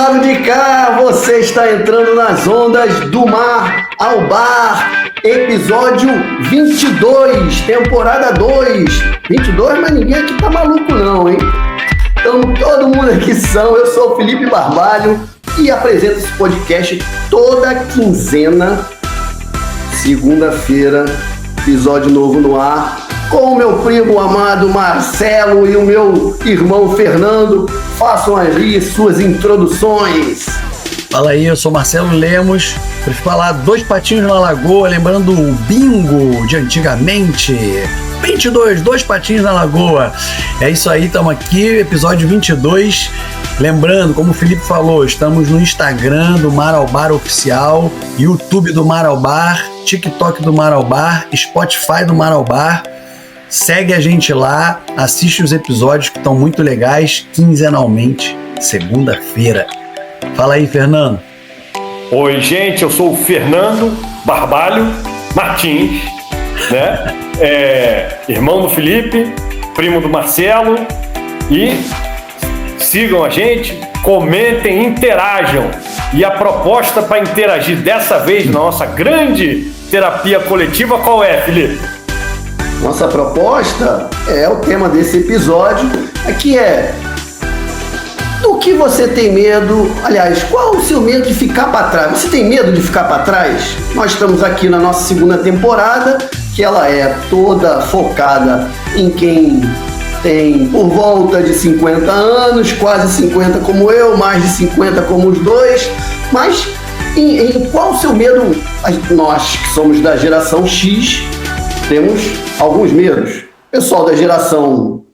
lado de cá, você está entrando nas ondas do mar ao bar, episódio 22, temporada 2. 22, mas ninguém aqui tá maluco não, hein? Então, todo mundo aqui eu sou o Felipe Barbalho e apresento esse podcast toda quinzena, segunda-feira, episódio novo no ar, com o meu primo amado Marcelo e o meu irmão Fernando. Façam aí suas introduções. Fala aí, eu sou Marcelo Lemos. Para falar Dois Patinhos na Lagoa, lembrando o bingo de antigamente. 22, Dois Patinhos na Lagoa. É isso aí, estamos aqui, episódio 22. Lembrando, como o Felipe falou, estamos no Instagram do Mar ao Bar Oficial, YouTube do Mar ao Bar, TikTok do Mar ao Bar, Spotify do Mar ao Bar. Segue a gente lá, assiste os episódios que estão muito legais, quinzenalmente, segunda-feira. Fala aí, Fernando. Oi, gente, eu sou o Fernando Barbalho Martins, né? Irmão do Felipe, primo do Marcelo, e sigam a gente, comentem, interajam. E a proposta para interagir dessa vez na nossa grande terapia coletiva, qual é, Felipe? Nossa proposta o tema desse episódio, que é: do que você tem medo? Aliás, qual o seu medo de ficar para trás? Você tem medo de ficar para trás? Nós estamos aqui na nossa segunda temporada, que ela é toda focada em quem tem por volta de 50 anos, quase 50 como eu, mais de 50 como os dois. Mas em qual o seu medo? Nós que somos da geração X temos alguns medos. Pessoal da geração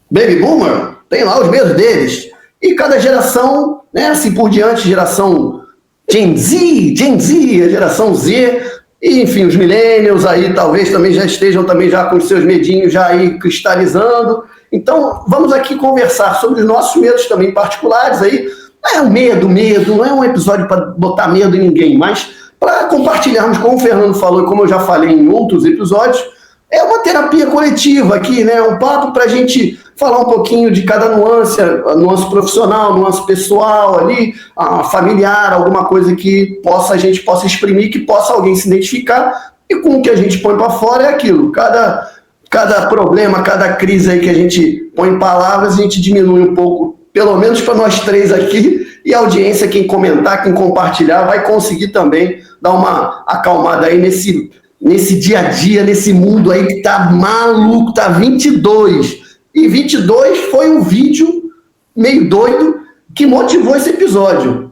Baby Boomer tem lá os medos deles. E cada geração, né, assim por diante, geração Gen Z, a geração Z, e, enfim, os millennials aí talvez também já estejam já com os seus medinhos já aí cristalizando. Então, vamos aqui conversar sobre os nossos medos também particulares aí. Não é um medo, não é um episódio para botar medo em ninguém, mas para compartilharmos, como o Fernando falou e como eu já falei em outros episódios, é uma terapia coletiva aqui, né? Um papo para a gente falar um pouquinho de cada nuance, a nuance profissional, nuance pessoal ali, a familiar, alguma coisa que a gente possa exprimir, que possa alguém se identificar, e com o que a gente põe para fora é aquilo. Cada problema, cada crise aí que a gente põe em palavras, a gente diminui um pouco, pelo menos para nós três aqui, e a audiência, quem comentar, quem compartilhar, vai conseguir também dar uma acalmada aí nesse dia a dia, nesse mundo aí que tá maluco, tá 22. E 22 foi um vídeo meio doido que motivou esse episódio,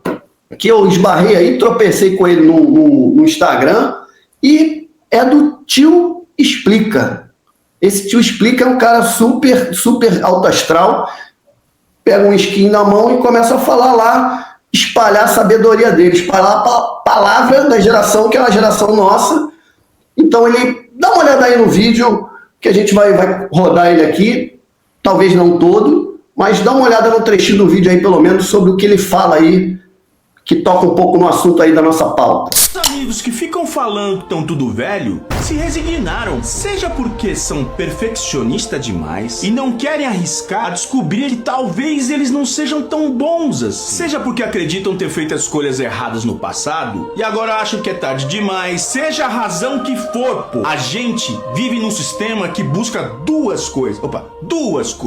que eu esbarrei aí, tropecei com ele no Instagram, e é do Tio Explica. Esse Tio Explica é um cara super, super alto astral, pega um skin na mão e começa a falar lá, espalhar a sabedoria dele, espalhar a palavra da geração, que é a geração nossa. Então ele, dá uma olhada aí no vídeo, que a gente vai rodar ele aqui, talvez não todo, mas dá uma olhada no trechinho do vídeo aí, pelo menos, sobre o que ele fala aí, que toca um pouco no assunto aí da nossa pauta. Os amigos que ficam falando que estão tudo velho se resignaram, seja porque são perfeccionistas demais e não querem arriscar a descobrir que talvez eles não sejam tão bons assim, seja porque acreditam ter feito as escolhas erradas no passado e agora acham que é tarde demais, seja a razão que for, pô. A gente vive num sistema que busca duas coisas,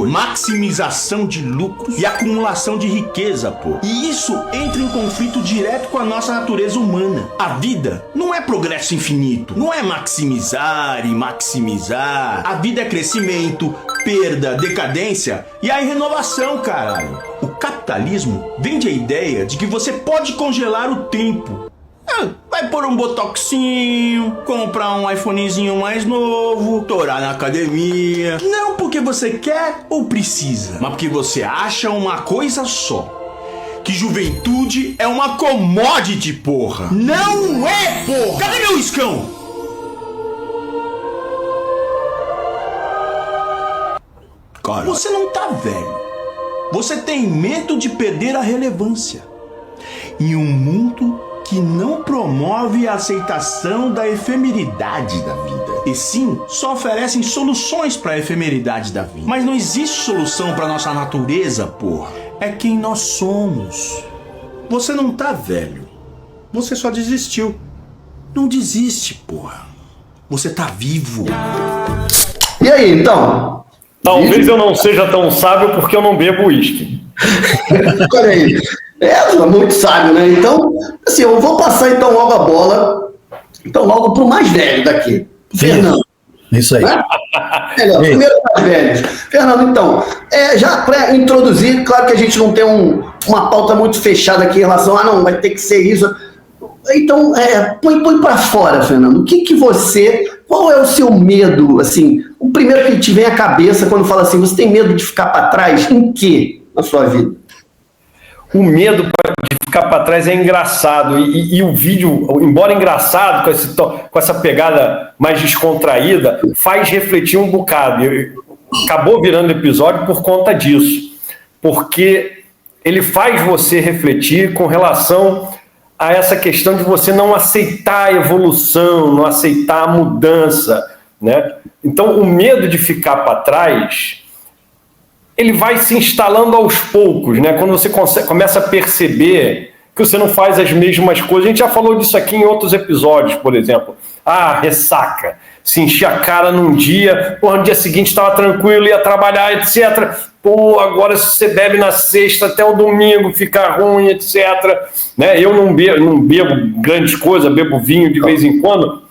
maximização de lucros e acumulação de riqueza, pô. E isso entra em conflito direto com a nossa natureza humana. A vida não é progresso infinito, não é maximizar e maximizar. A vida é crescimento, perda, decadência e aí renovação, caralho. O capitalismo vende a ideia de que você pode congelar o tempo. Vai pôr um botoxinho, comprar um iPhonezinho mais novo, torar na academia. Não porque você quer ou precisa, mas porque você acha uma coisa só: que juventude é uma commodity, porra. Não é, porra. Cadê meu iscão? Cara, você não tá velho. Você tem medo de perder a relevância. Em um mundo que não promove a aceitação da efemeridade da vida, e sim só oferecem soluções para a efemeridade da vida. Mas não existe solução para nossa natureza, porra. É quem nós somos. Você não tá velho. Você só desistiu. Não desiste, porra. Você tá vivo. E aí, então? Talvez eu não seja tão sábio porque eu não bebo uísque. Olha aí. Muito sábio, né? Então, assim, eu vou passar então logo a bola. Então, logo pro mais velho daqui. Fernando. Isso aí. Né? Melhor, primeiro mais velho. Fernando, então, já para introduzir, claro que a gente não tem uma pauta muito fechada aqui em relação a, não, vai ter que ser isso. Então, põe para fora, Fernando. Qual é o seu medo, assim, o primeiro que te vem à cabeça quando fala assim, você tem medo de ficar para trás? Em quê na sua vida? O medo de ficar para trás é engraçado. E o vídeo, embora engraçado, com essa pegada mais descontraída, faz refletir um bocado. Acabou virando episódio por conta disso. Porque ele faz você refletir com relação a essa questão de você não aceitar a evolução, não aceitar a mudança, né? Então, o medo de ficar para trás, ele vai se instalando aos poucos, né? Quando você começa a perceber que você não faz as mesmas coisas. A gente já falou disso aqui em outros episódios, por exemplo. Ressaca. Se encher a cara num dia, no dia seguinte estava tranquilo, ia trabalhar, etc. Agora se você bebe na sexta até o domingo, fica ruim, etc. Né? Eu não bebo grandes coisas, bebo vinho de vez em quando.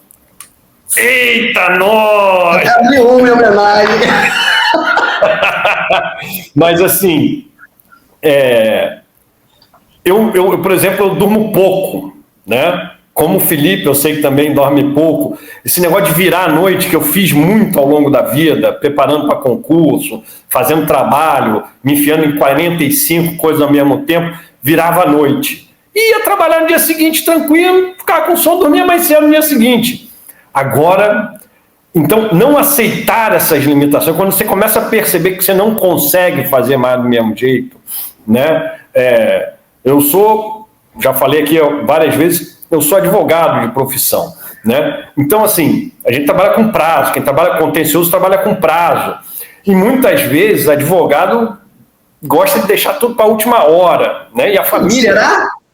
Eita, nós! Abriu uma homenagem. Mas assim, eu, por exemplo, eu durmo pouco, né? Como o Felipe, eu sei que também dorme pouco. Esse negócio de virar à noite, que eu fiz muito ao longo da vida, preparando para concurso, fazendo trabalho, me enfiando em 45 coisas ao mesmo tempo, virava à noite. Ia trabalhar no dia seguinte tranquilo, ficava com sono, dormia mais cedo no dia seguinte. Agora, então, não aceitar essas limitações, quando você começa a perceber que você não consegue fazer mais do mesmo jeito, né? Já falei aqui várias vezes, eu sou advogado de profissão, né? Então, assim, a gente trabalha com prazo, quem trabalha contencioso trabalha com prazo. E muitas vezes, advogado gosta de deixar tudo para a última hora, né? E a família...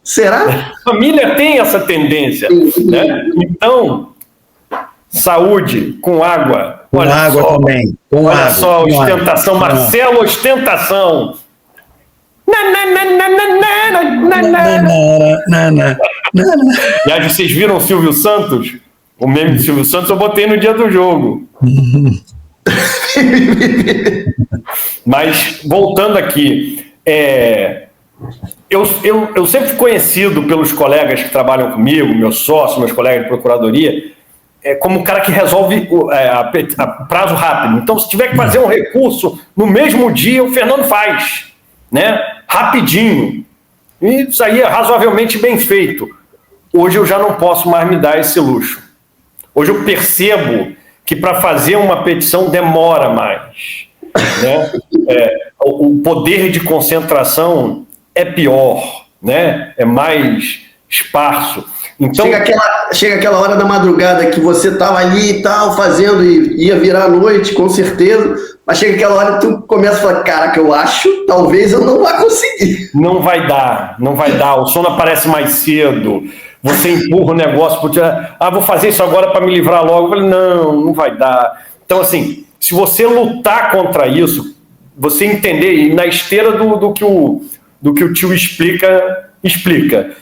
Será? A família tem essa tendência, né? Então, saúde com água. Com água só, também. Olha só, ostentação. Marcelo, ostentação. Aliás, vocês viram o Silvio Santos? O meme do Silvio Santos eu botei no dia do jogo. Mas, voltando aqui, eu sempre fui conhecido pelos colegas que trabalham comigo, meus sócios, meus colegas de procuradoria, como um cara que resolve a prazo rápido. Então, se tiver que fazer um recurso no mesmo dia, o Fernando faz, né? Rapidinho. E isso aí é razoavelmente bem feito. Hoje eu já não posso mais me dar esse luxo. Hoje eu percebo que para fazer uma petição demora mais, né? O poder de concentração é pior, né? É mais esparso. Então, chega aquela hora da madrugada que você estava ali e tal, fazendo, e ia virar a noite, com certeza, mas chega aquela hora que tu começa a falar, caraca, eu acho, talvez eu não vá conseguir. Não vai dar, o sono aparece mais cedo, você empurra o negócio, vou fazer isso agora para me livrar logo. Eu falei, não vai dar. Então, assim, se você lutar contra isso, você entender, e na esteira do que o tio explica,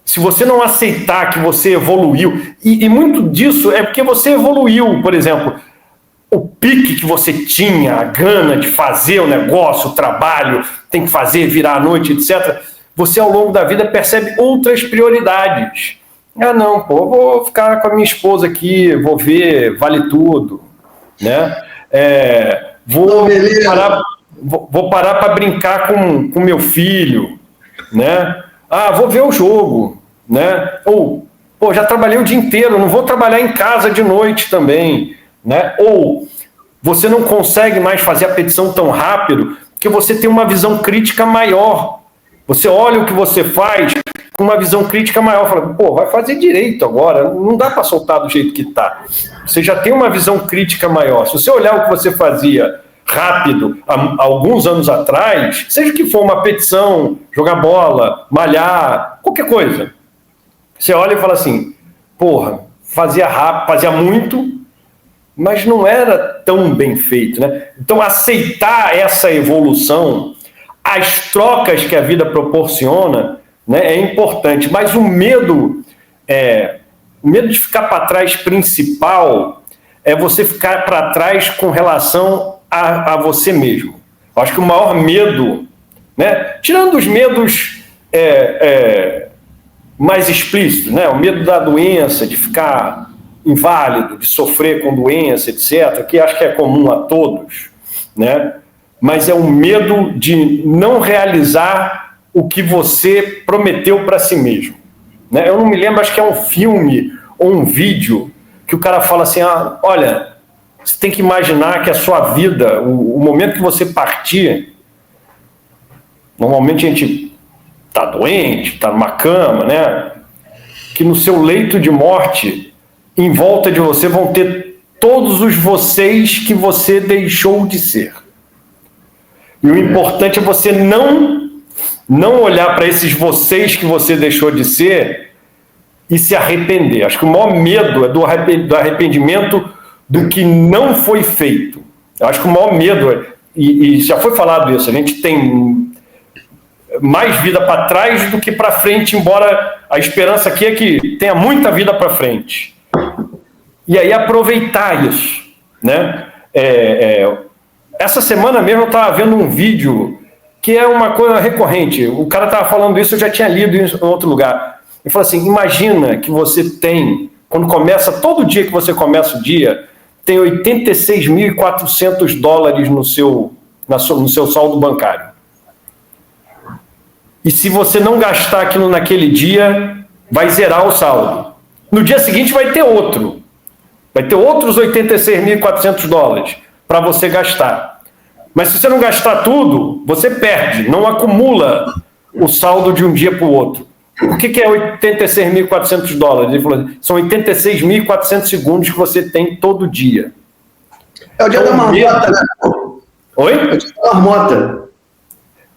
se você não aceitar que você evoluiu, e muito disso é porque você evoluiu, por exemplo, o pique que você tinha, a gana de fazer o negócio, o trabalho, tem que fazer, virar à noite, etc., você ao longo da vida percebe outras prioridades. Vou ficar com a minha esposa aqui, vou ver Vale Tudo, né? Vou parar para brincar com meu filho, né? Vou ver o jogo, né? Ou, já trabalhei o dia inteiro, não vou trabalhar em casa de noite também, né? Ou você não consegue mais fazer a petição tão rápido porque você tem uma visão crítica maior. Você olha o que você faz com uma visão crítica maior, fala, vai fazer direito agora, não dá para soltar do jeito que está. Você já tem uma visão crítica maior. Se você olhar o que você fazia rápido há alguns anos atrás, seja que for uma petição, jogar bola, malhar, qualquer coisa, você olha e fala assim, porra, fazia rápido, fazia muito, mas não era tão bem feito, né? Então, aceitar essa evolução, as trocas que a vida proporciona, né, é importante, mas o medo de ficar para trás principal é você ficar para trás com relação a você mesmo. Eu acho que o maior medo, né, tirando os medos mais explícitos, né, o medo da doença, de ficar inválido, de sofrer com doença, etc., que acho que é comum a todos, né, mas é um medo de não realizar o que você prometeu para si mesmo. Né? Eu não me lembro, acho que é um filme ou um vídeo que o cara fala assim, olha, você tem que imaginar que a sua vida, o momento que você partir, normalmente a gente está doente, está numa cama, né? Que no seu leito de morte, em volta de você vão ter todos os vocês que você deixou de ser. E o importante é você não olhar para esses vocês que você deixou de ser e se arrepender. Acho que o maior medo é do arrependimento do que não foi feito. Eu acho que o maior medo, e já foi falado isso, a gente tem mais vida para trás do que para frente, embora a esperança aqui é que tenha muita vida para frente. E aí aproveitar isso, né? Essa semana mesmo eu estava vendo um vídeo que é uma coisa recorrente. O cara estava falando isso, eu já tinha lido isso em outro lugar. Ele falou assim, imagina que você tem, quando começa, todo dia que você começa o dia, tem $86.400 no seu saldo bancário. E se você não gastar aquilo naquele dia, vai zerar o saldo. No dia seguinte vai ter outro. Vai ter outros $86.400 para você gastar. Mas se você não gastar tudo, você perde, não acumula o saldo de um dia para o outro. O que é $86.400? Ele falou, são 86.400 segundos que você tem todo dia. É o dia da marmota, né? Oi? É o dia da marmota.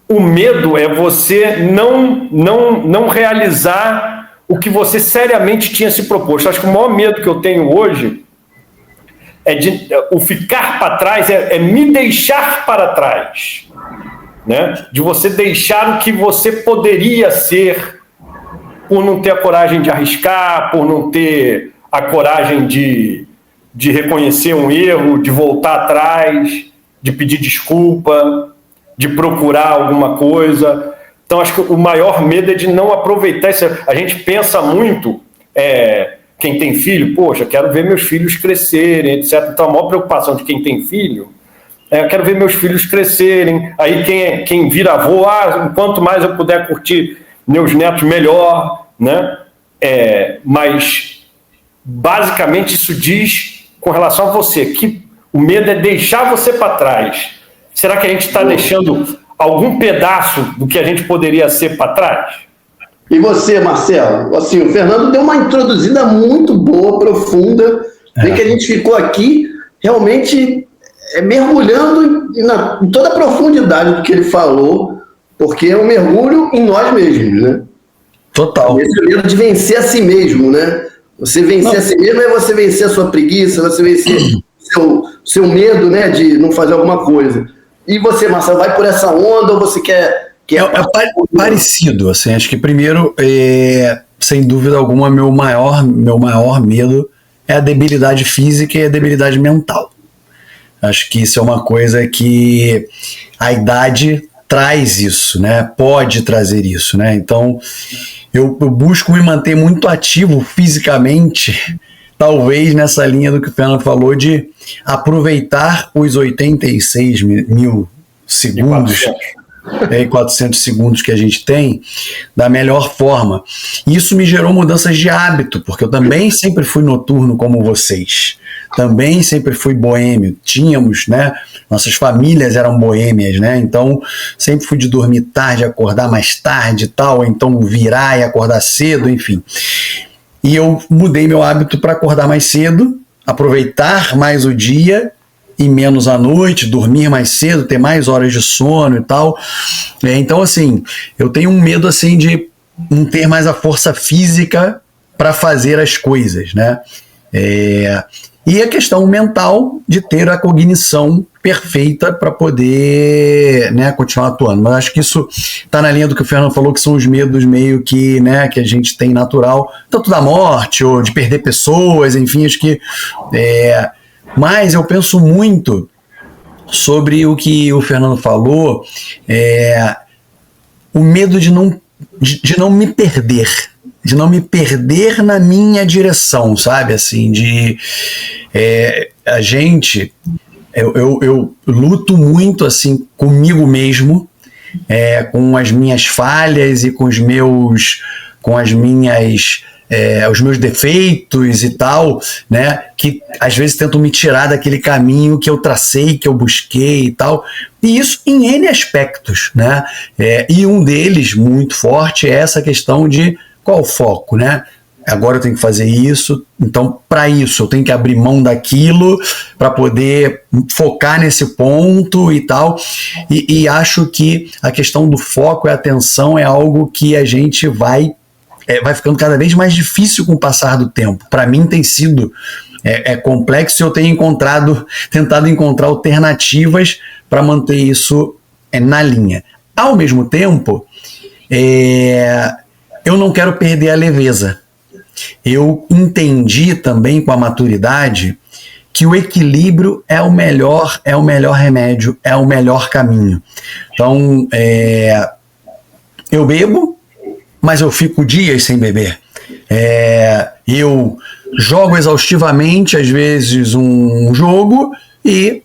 O medo é você não realizar o que você seriamente tinha se proposto. Acho que o maior medo que eu tenho hoje o ficar para trás, é me deixar para trás, né? De você deixar o que você poderia ser por não ter a coragem de arriscar, por não ter a coragem de reconhecer um erro, de voltar atrás, de pedir desculpa, de procurar alguma coisa. Então, acho que o maior medo é de não aproveitar isso. A gente pensa muito, quem tem filho, poxa, quero ver meus filhos crescerem, etc. Então, a maior preocupação de quem tem filho quero ver meus filhos crescerem. Aí, quem vira avô, quanto mais eu puder curtir meus netos, melhor, né? Mas, basicamente, isso diz com relação a você, que o medo é deixar você para trás. Será que a gente está deixando algum pedaço do que a gente poderia ser para trás? E você, Marcelo? Assim, o Fernando deu uma introduzida muito boa, profunda, em que a gente ficou aqui realmente mergulhando em toda a profundidade do que ele falou, porque é um mergulho em nós mesmos, né? Total. Esse medo de vencer a si mesmo, né? Você vencer a si mesmo é você vencer a sua preguiça, você vencer seu medo, né, de não fazer alguma coisa. E você, Marcelo, vai por essa onda ou você quer... Parecido, assim, acho que primeiro, sem dúvida alguma, meu maior medo é a debilidade física e a debilidade mental. Acho que isso é uma coisa que a idade traz isso, né? Pode trazer isso, né? Então, eu busco me manter muito ativo fisicamente, talvez nessa linha do que o Fernando falou, de aproveitar os 86 mil segundos, 400 segundos que a gente tem, da melhor forma. Isso me gerou mudanças de hábito, porque eu também sempre fui noturno como vocês. Também sempre fui boêmio. Tínhamos, né? Nossas famílias eram boêmias, né? Então, sempre fui de dormir tarde, acordar mais tarde e tal, então virar e acordar cedo, enfim. E eu mudei meu hábito para acordar mais cedo, aproveitar mais o dia ir menos à noite, dormir mais cedo, ter mais horas de sono e tal. Então, assim, eu tenho um medo, assim, de não ter mais a força física para fazer as coisas, né? E a questão mental de ter a cognição perfeita para poder, né, continuar atuando. Mas acho que isso está na linha do que o Fernando falou, que são os medos meio que, né, que a gente tem natural, tanto da morte ou de perder pessoas, enfim, acho que... Mas eu penso muito sobre o que o Fernando falou, o medo de não me perder. De não me perder na minha direção, sabe? Assim, a gente... Eu luto muito, assim, comigo mesmo, com as minhas falhas e com os meus defeitos e tal, né? Que às vezes tentam me tirar daquele caminho que eu tracei, que eu busquei e tal. E isso em N aspectos, né? E um deles, muito forte, é essa questão de qual o foco, né? Agora eu tenho que fazer isso, então para isso eu tenho que abrir mão daquilo para poder focar nesse ponto e tal, e acho que a questão do foco e atenção é algo que a gente vai ficando cada vez mais difícil com o passar do tempo. Para mim tem sido complexo e eu tenho tentado encontrar alternativas para manter isso na linha. Ao mesmo tempo, eu não quero perder a leveza. Eu entendi também com a maturidade que o equilíbrio é o melhor remédio, é o melhor caminho. Então, eu bebo, mas eu fico dias sem beber. Eu jogo exaustivamente, às vezes, um jogo e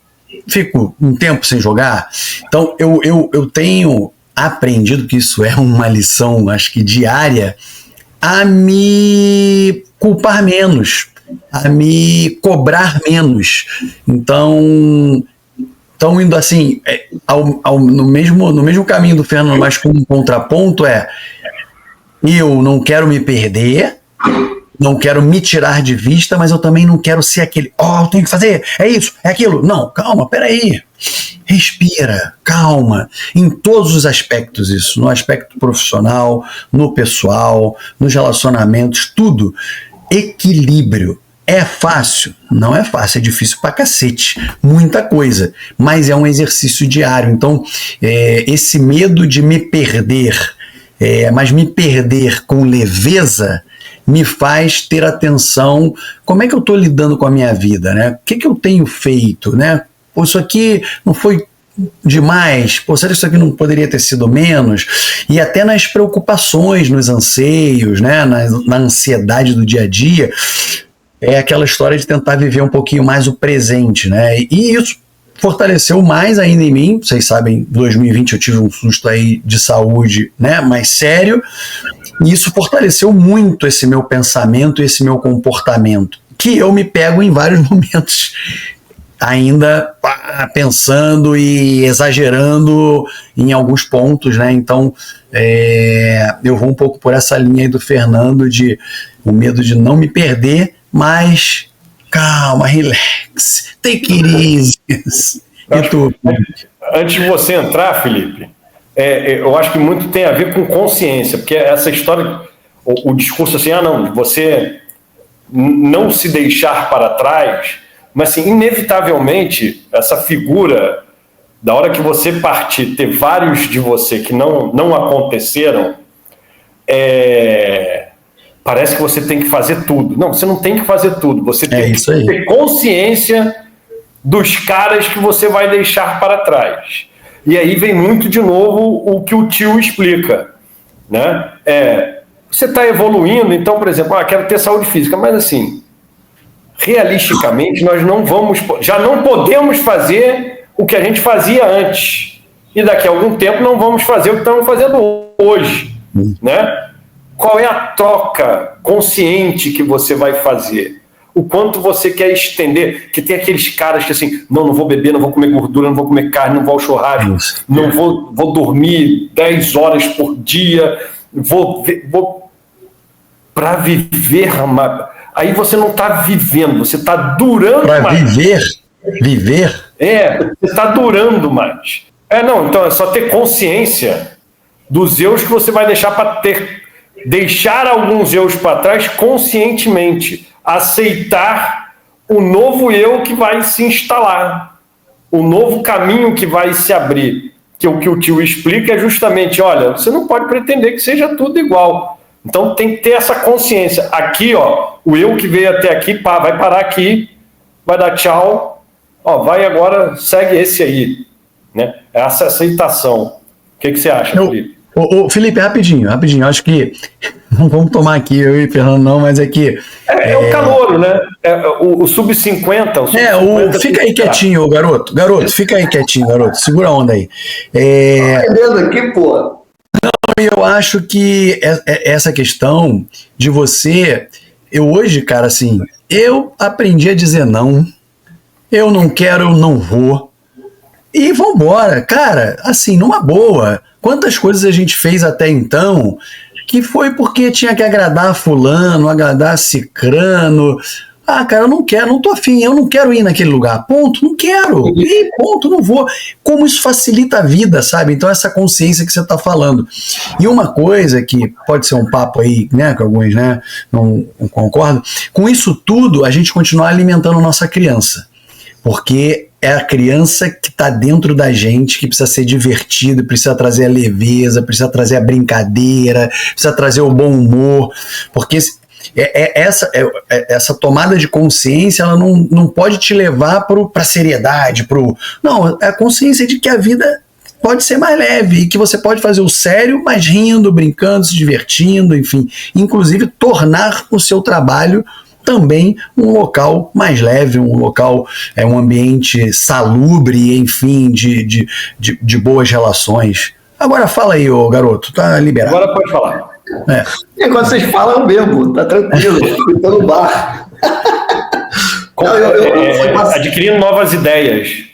fico um tempo sem jogar. Então, eu tenho aprendido, que isso é uma lição, acho que diária, a me culpar menos, a me cobrar menos. Então indo assim, no mesmo caminho do Fernando, mas com um contraponto, eu não quero me perder, não quero me tirar de vista, mas eu também não quero ser aquele, eu tenho que fazer, é isso, é aquilo. Não, calma, peraí. Respira, calma, em todos os aspectos isso, no aspecto profissional, no pessoal, nos relacionamentos, tudo. Equilíbrio. É fácil? Não é fácil, é difícil pra cacete, muita coisa, mas é um exercício diário. Então, esse medo de me perder, mas me perder com leveza, me faz ter atenção, como é que eu estou lidando com a minha vida, né? O que eu tenho feito, né? Isso aqui não foi demais, será que isso aqui não poderia ter sido menos? E até nas preocupações, nos anseios, né? Na ansiedade do dia a dia, é aquela história de tentar viver um pouquinho mais o presente, né? E isso fortaleceu mais ainda em mim. Vocês sabem, em 2020 eu tive um susto aí de saúde, né? Mais sério, e isso fortaleceu muito esse meu pensamento, esse meu comportamento, que eu me pego em vários momentos ainda pensando e exagerando em alguns pontos, né? Então, eu vou um pouco por essa linha aí do Fernando, de o medo de não me perder, mas calma, relax, take it easy. Antes de você entrar, Felipe, eu acho que muito tem a ver com consciência, porque essa história, o discurso assim, não, você não se deixar para trás, mas assim, inevitavelmente, essa figura, da hora que você partir, ter vários de você que não aconteceram, parece que você tem que fazer tudo. Não, você não tem que fazer tudo, você tem que ter consciência dos caras que você vai deixar para trás. E aí vem muito de novo o que o tio explica, né? Você está evoluindo, então, por exemplo, quero ter saúde física, mas assim, realisticamente, nós já não podemos fazer o que a gente fazia antes. E daqui a algum tempo não vamos fazer o que estamos fazendo hoje, né? Qual é a troca consciente que você vai fazer? O quanto você quer estender, que tem aqueles caras que assim, não vou beber, não vou comer gordura, não vou comer carne, não vou ao churrasco, não vou dormir 10 horas por dia, vou para viver, aí você não está vivendo, você está durando para viver. Viver? Você está durando mais. Então é só ter consciência dos erros que você vai deixar para deixar alguns erros para trás conscientemente. Aceitar o novo eu que vai se instalar, o novo caminho que vai se abrir. Que o que o tio explica é justamente, olha, você não pode pretender que seja tudo igual. Então tem que ter essa consciência. Aqui, ó, o eu que veio até aqui, vai parar aqui, vai dar tchau, vai agora, segue esse aí. Né? Essa aceitação. O que você acha, Felipe? Felipe, rapidinho, acho que não vamos tomar aqui, eu e o Fernando não, mas é que... o calouro, né? O sub-50... Fica aí quietinho, garoto, fica aí quietinho, garoto, segura a onda aí. Entendendo aqui, pô. Não, eu acho que essa questão de você... Eu hoje, cara, assim, eu aprendi a dizer não, eu não quero, eu não vou, e vambora, cara, assim, numa boa... Quantas coisas a gente fez até então que foi porque tinha que agradar fulano, agradar cicrano. Cara, eu não quero, não tô afim, eu não quero ir naquele lugar. Ponto, não quero. E ponto, não vou. Como isso facilita a vida, sabe? Então essa consciência que você tá falando. E uma coisa que pode ser um papo aí, né, que alguns, né, não concordam, com isso tudo a gente continuar alimentando nossa criança. Porque é a criança que está dentro da gente, que precisa ser divertida, precisa trazer a leveza, precisa trazer a brincadeira, precisa trazer o bom humor, porque essa tomada de consciência ela não pode te levar para a seriedade, não, é a consciência de que a vida pode ser mais leve e que você pode fazer o sério, mas rindo, brincando, se divertindo, enfim, inclusive tornar o seu trabalho também um local mais leve, um local, um ambiente salubre, enfim, de boas relações. Agora fala aí, ô garoto, tá liberado. Agora pode falar. Quando vocês falam, eu bebo, tá tranquilo, tô no bar. Adquirindo novas ideias.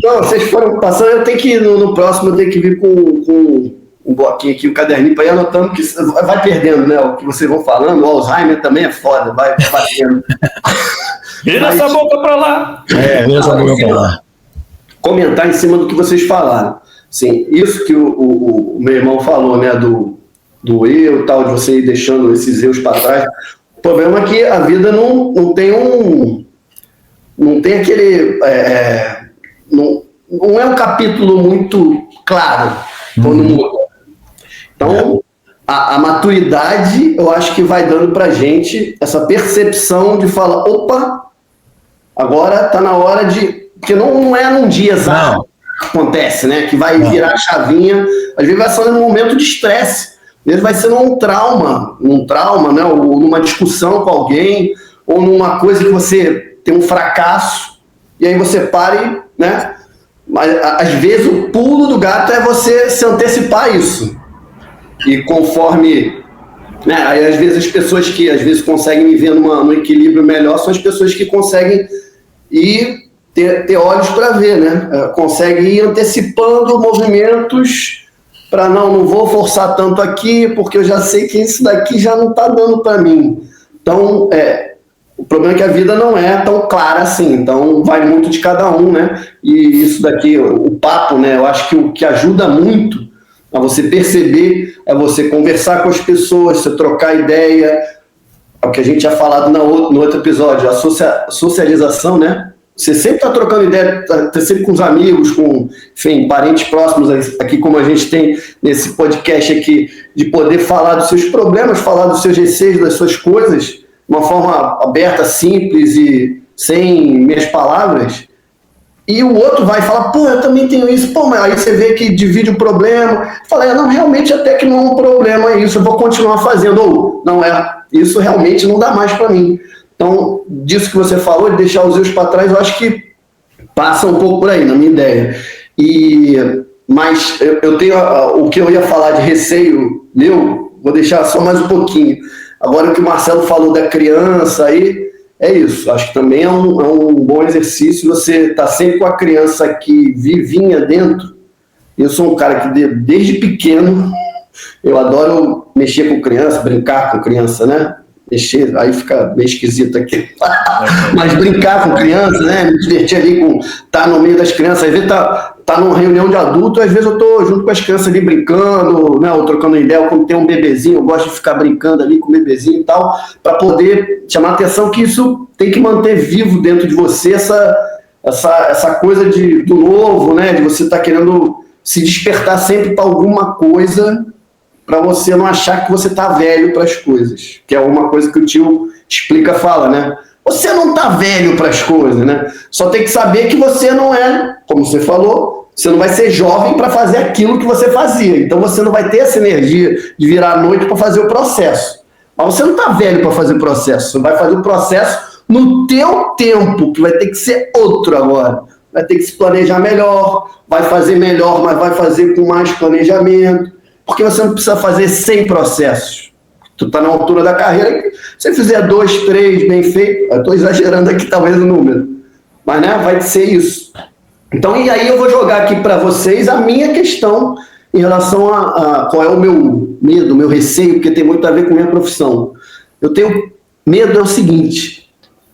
Não, vocês foram passando, eu tenho que ir no próximo, eu tenho que vir com um bloquinho aqui, um caderninho para ir anotando, que vai perdendo, né? O que vocês vão falando, o Alzheimer também é foda, vai batendo. Vira essa boca para lá. Vira essa boca para lá. Comentar em cima do que vocês falaram. Sim, isso que o meu irmão falou, né? Do eu e tal, de você ir deixando esses eus para trás. O problema é que a vida não tem não tem aquele... não é um capítulo muito claro quando muda. Então, a maturidade, eu acho que vai dando pra gente essa percepção de falar, opa, agora tá na hora de... Porque não é num dia exato que acontece, né? Que vai virar a chavinha. Às vezes vai ser num momento de estresse. Às vezes vai ser num trauma, né? Ou numa discussão com alguém, ou numa coisa que você tem um fracasso, e aí você para e, né? Mas, às vezes, o pulo do gato é você se antecipar a isso. E conforme... Né, aí, às vezes, as pessoas que às vezes conseguem me ver num equilíbrio melhor são as pessoas que conseguem ter olhos para ver, né? Conseguem ir antecipando movimentos para não vou forçar tanto aqui, porque eu já sei que isso daqui já não está dando para mim. Então, o problema é que a vida não é tão clara assim, então vai muito de cada um, né? E isso daqui, o papo, né? Eu acho que o que ajuda muito a você perceber é você conversar com as pessoas, você trocar ideia, é o que a gente tinha falado no outro episódio, a socialização, né? Você sempre está trocando ideia, tá sempre com os amigos, com, enfim, parentes próximos aqui, como a gente tem nesse podcast aqui, de poder falar dos seus problemas, falar dos seus receios, das suas coisas, de uma forma aberta, simples e sem meias palavras. E o outro vai falar, pô, eu também tenho isso. Pô, mas aí você vê que divide o problema. Fala, não, realmente até que não é um problema isso, eu vou continuar fazendo. Ou, não isso realmente não dá mais para mim. Então, disso que você falou, de deixar os erros para trás, eu acho que passa um pouco por aí, na minha ideia. Mas eu tenho o que eu ia falar de receio meu, vou deixar só mais um pouquinho. Agora, o que o Marcelo falou da criança aí, é isso. Acho que também é um bom exercício você estar sempre com a criança que vivinha dentro. Eu sou um cara que desde pequeno eu adoro mexer com criança, brincar com criança, né? mexer, aí fica meio esquisito aqui. Mas brincar com criança, né? Me divertir ali com tá no meio das crianças, às vezes tá numa reunião de adulto, às vezes eu tô junto com as crianças ali brincando, né? Ou trocando ideia, ou quando tem um bebezinho, eu gosto de ficar brincando ali com o bebezinho e tal, para poder chamar a atenção que isso tem que manter vivo dentro de você essa coisa do novo, né? De você estar querendo se despertar sempre para alguma coisa, para você não achar que você tá velho para as coisas, que é uma coisa que o tio fala, né? Você não tá velho para as coisas, né? Só tem que saber que você não é, como você falou, você não vai ser jovem para fazer aquilo que você fazia. Então você não vai ter essa energia de virar à noite para fazer o processo. Mas você não tá velho para fazer o processo. Você vai fazer o processo no teu tempo, que vai ter que ser outro agora. Vai ter que se planejar melhor, vai fazer melhor, mas vai fazer com mais planejamento. Porque você não precisa fazer 100 processos. Tu tá na altura da carreira, se você fizer 2, 3 bem feito, eu tô exagerando aqui talvez o número, mas né, vai ser isso. Então, e aí eu vou jogar aqui para vocês a minha questão em relação a qual é o meu medo, o meu receio, porque tem muito a ver com a minha profissão. Eu tenho medo é o seguinte,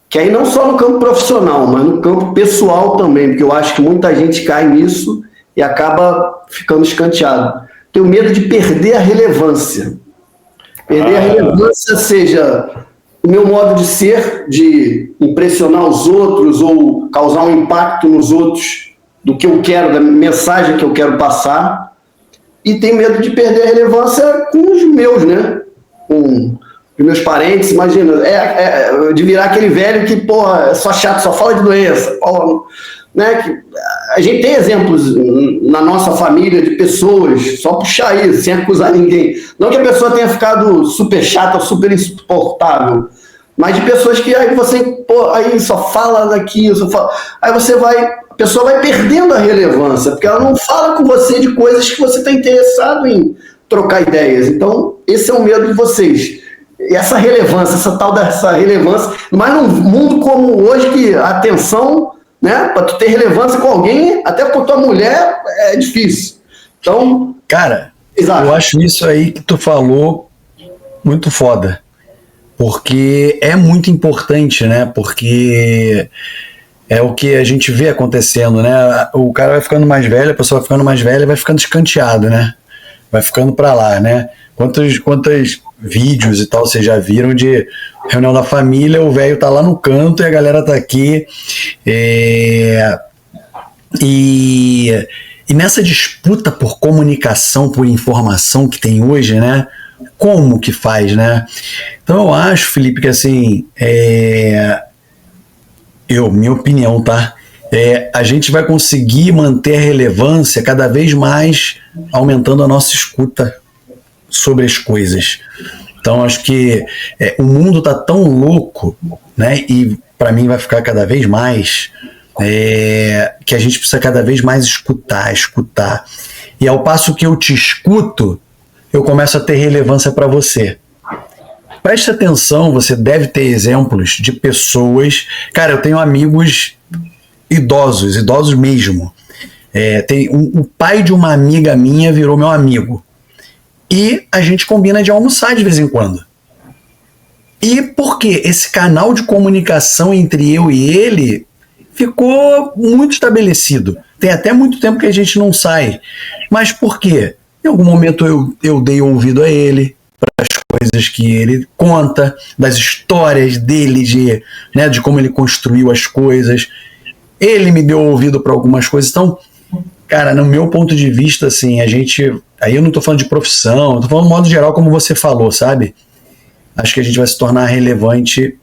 que aí não só no campo profissional, mas no campo pessoal também, porque eu acho que muita gente cai nisso e acaba ficando escanteado. Tenho medo de perder a relevância. Perder a relevância, seja o meu modo de ser, de impressionar os outros ou causar um impacto nos outros do que eu quero, da mensagem que eu quero passar. E tenho medo de perder a relevância com os meus, né? Com os meus parentes, imagina. De virar aquele velho que, porra, é só chato, só fala de doença. Porra, né? A gente tem exemplos na nossa família de pessoas, só puxar isso, sem acusar ninguém. Não que a pessoa tenha ficado super chata, super insuportável, mas de pessoas que aí você, pô, aí só fala daquilo, aí a pessoa vai perdendo a relevância, porque ela não fala com você de coisas que você está interessado em trocar ideias. Então, esse é o medo de vocês. E essa relevância, essa tal dessa relevância, mas num mundo como hoje, que a atenção, né, para tu ter relevância com alguém, até por tua mulher, é difícil. Então, cara, exato. Eu acho isso aí que tu falou muito foda, porque é muito importante, né, porque é o que a gente vê acontecendo, né, o cara vai ficando mais velho, a pessoa vai ficando mais velha, vai ficando escanteado, né, vai ficando pra lá, né. Quantos vídeos e tal vocês já viram de reunião da família, o velho tá lá no canto e a galera tá aqui. E nessa disputa por comunicação, por informação que tem hoje, né? Como que faz, né? Então eu acho, Felipe, que assim, minha opinião, tá? A gente vai conseguir manter a relevância cada vez mais aumentando a nossa escuta sobre as coisas. Então acho que o mundo tá tão louco, né? E para mim vai ficar cada vez mais que a gente precisa cada vez mais escutar. E ao passo que eu te escuto, eu começo a ter relevância para você. Preste atenção, você deve ter exemplos de pessoas. Cara, eu tenho amigos idosos mesmo. O pai de uma amiga minha virou meu amigo. E a gente combina de almoçar de vez em quando. E por quê? Esse canal de comunicação entre eu e ele ficou muito estabelecido. Tem até muito tempo que a gente não sai. Mas por quê? Em algum momento eu dei ouvido a ele, para as coisas que ele conta, das histórias dele, de como ele construiu as coisas. Ele me deu ouvido para algumas coisas. Então, cara, no meu ponto de vista, assim, aí eu não tô falando de profissão, eu tô falando de modo geral, como você falou, sabe? Acho que a gente vai se tornar relevante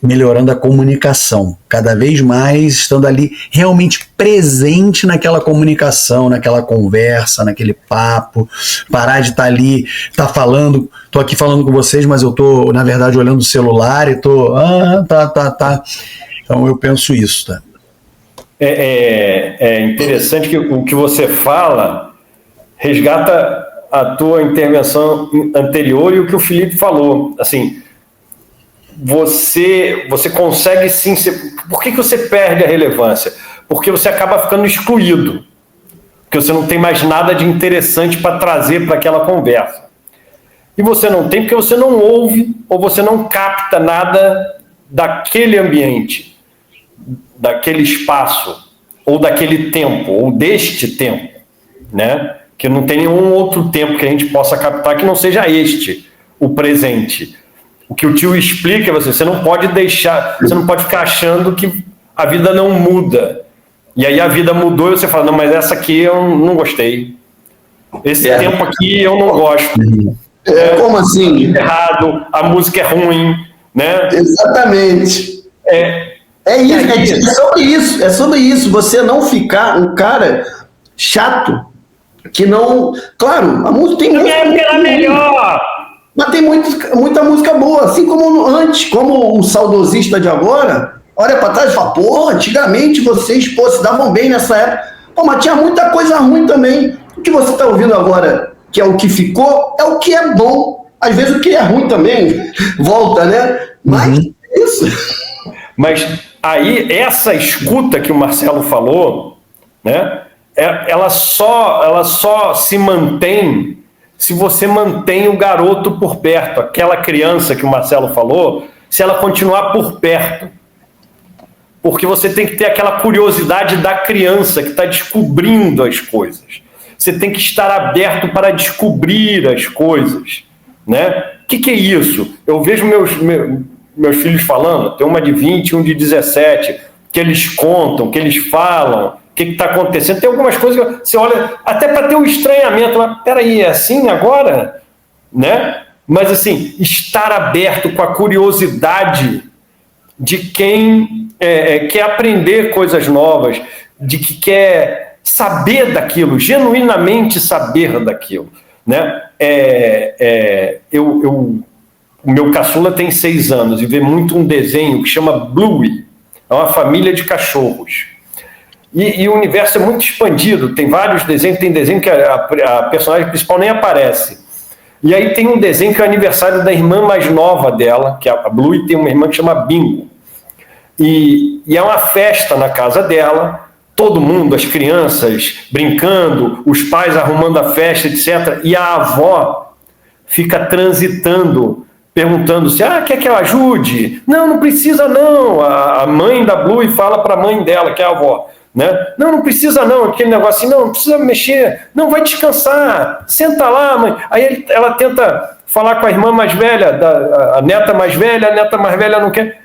melhorando a comunicação, cada vez mais estando ali realmente presente naquela comunicação, naquela conversa, naquele papo, parar de estar ali, tô aqui falando com vocês, mas eu tô, na verdade, olhando o celular e tô, tá. Então eu penso isso, tá? É interessante que o que você fala resgata a tua intervenção anterior e o que o Felipe falou. Assim, você consegue sim... Por que você perde a relevância? Porque você acaba ficando excluído. Porque você não tem mais nada de interessante para trazer para aquela conversa. e você não tem porque você não ouve ou você não capta nada daquele ambiente, daquele espaço, ou daquele tempo, ou deste tempo, né? Que não tem nenhum outro tempo que a gente possa captar que não seja este, o presente. O que o tio explica é você não pode você não pode ficar achando que a vida não muda. E aí a vida mudou e você fala, não, mas essa aqui eu não gostei. Esse tempo aqui eu não gosto. Como assim? Errado, a música é ruim, né? Exatamente. É sobre isso. Você não ficar um cara chato que não. Claro, a música tem música. Era melhor! Mas tem muita música boa, assim como antes, como o saudosista de agora, olha pra trás e fala, pô, antigamente vocês se davam bem nessa época. Pô, mas tinha muita coisa ruim também. O que você tá ouvindo agora, que é o que ficou, é o que é bom. Às vezes o que é ruim também volta, né? Mas é isso. Mas aí, essa escuta que o Marcelo falou, né, ela só se mantém se você mantém o garoto por perto, aquela criança que o Marcelo falou, se ela continuar por perto. Porque você tem que ter aquela curiosidade da criança que está descobrindo as coisas. Você tem que estar aberto para descobrir as coisas, né? O que é isso? Eu vejo meus filhos falando, tem uma de 20 e um de 17, que eles contam, que eles falam, o que está acontecendo. Tem algumas coisas que você olha, até para ter um estranhamento, mas peraí, é assim agora? Né? Mas assim, estar aberto com a curiosidade de quem quer aprender coisas novas, de que quer saber daquilo, genuinamente saber daquilo. Né? O meu caçula tem 6 anos e vê muito um desenho que chama Bluey, é uma família de cachorros. E o universo é muito expandido, tem vários desenhos, tem desenho que a personagem principal nem aparece. E aí tem um desenho que é o aniversário da irmã mais nova dela, que a Bluey tem uma irmã que chama Bingo. E é uma festa na casa dela, todo mundo, as crianças brincando, os pais arrumando a festa, etc. E a avó fica transitando, perguntando se quer que eu ajude? Não precisa não. A mãe da Bluey fala para a mãe dela, que é a avó, né? Não precisa não, aquele negócio assim, não precisa mexer, não, vai descansar, senta lá, mãe. Aí ela tenta falar com a irmã mais velha, a neta mais velha não quer.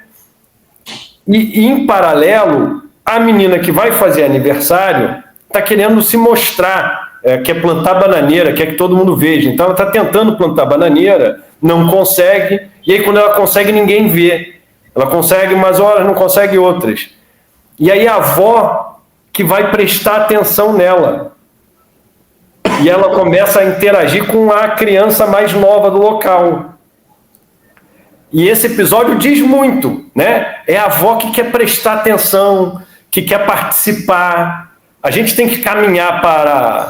E em paralelo, a menina que vai fazer aniversário está querendo se mostrar, quer plantar bananeira, quer que todo mundo veja. Então ela está tentando plantar bananeira, não consegue, e aí quando ela consegue, ninguém vê. Ela consegue umas horas, não consegue outras. E aí a avó que vai prestar atenção nela. E ela começa a interagir com a criança mais nova do local. E esse episódio diz muito, né? É a avó que quer prestar atenção, que quer participar. A gente tem que caminhar para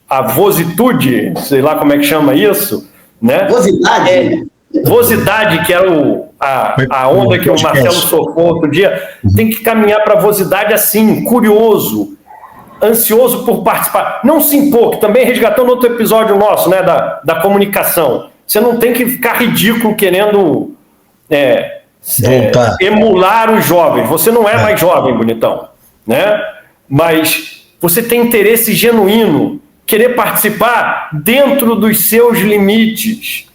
a vozitude, sei lá como é que chama isso, né? Vosidade? Vosidade, que era a onda que o Marcelo socou outro dia. Tem que caminhar para a vosidade assim, curioso, ansioso por participar. Não se impor, que também resgatando outro episódio nosso, né, da comunicação. Você não tem que ficar ridículo querendo emular os jovens. Você não é mais jovem, bonitão, né? Mas você tem interesse genuíno, querer participar dentro dos seus limites,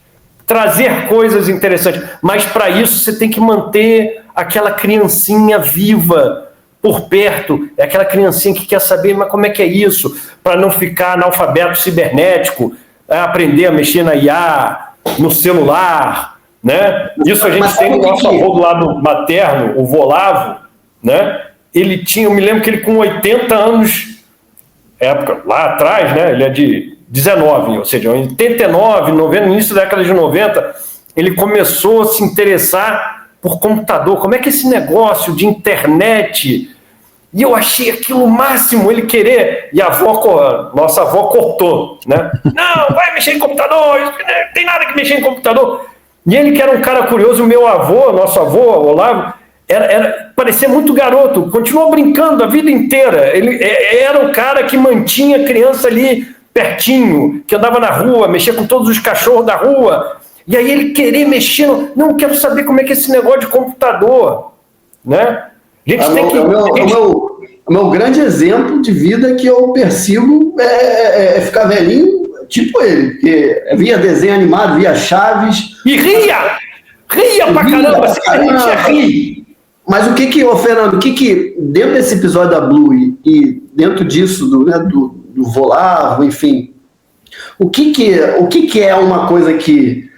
trazer coisas interessantes. Mas para isso você tem que manter aquela criancinha viva por perto. É aquela criancinha que quer saber, mas como é que é isso? Para não ficar analfabeto cibernético, aprender a mexer na IA, no celular, né? Isso a gente tem no nosso avô do lado materno, o Volavo, né? Ele tinha, eu me lembro que ele com 80 anos, época lá atrás, né? Ele é de 19, ou seja, em 89, 90, no início da década de 90, ele começou a se interessar por computador. Como é que esse negócio de internet... E eu achei aquilo o máximo, ele querer. E nossa avó cortou, né? Não, vai mexer em computador, não tem nada que mexer em computador. E ele, que era um cara curioso, o meu avô, nosso avô, Olavo, parecia muito garoto, continuou brincando a vida inteira. Ele era o cara que mantinha a criança ali pertinho, que andava na rua, mexia com todos os cachorros da rua, e aí ele querer mexer, não quero saber como é que é esse negócio de computador, né? A gente tem que... O meu grande exemplo de vida que eu persigo é ficar velhinho, tipo ele, porque via desenho animado, via Chaves. E ria pra caramba, assim, a gente ia rir. Mas ô Fernando, o que dentro desse episódio da Blue e dentro disso, do Volavo, enfim, o que é uma coisa que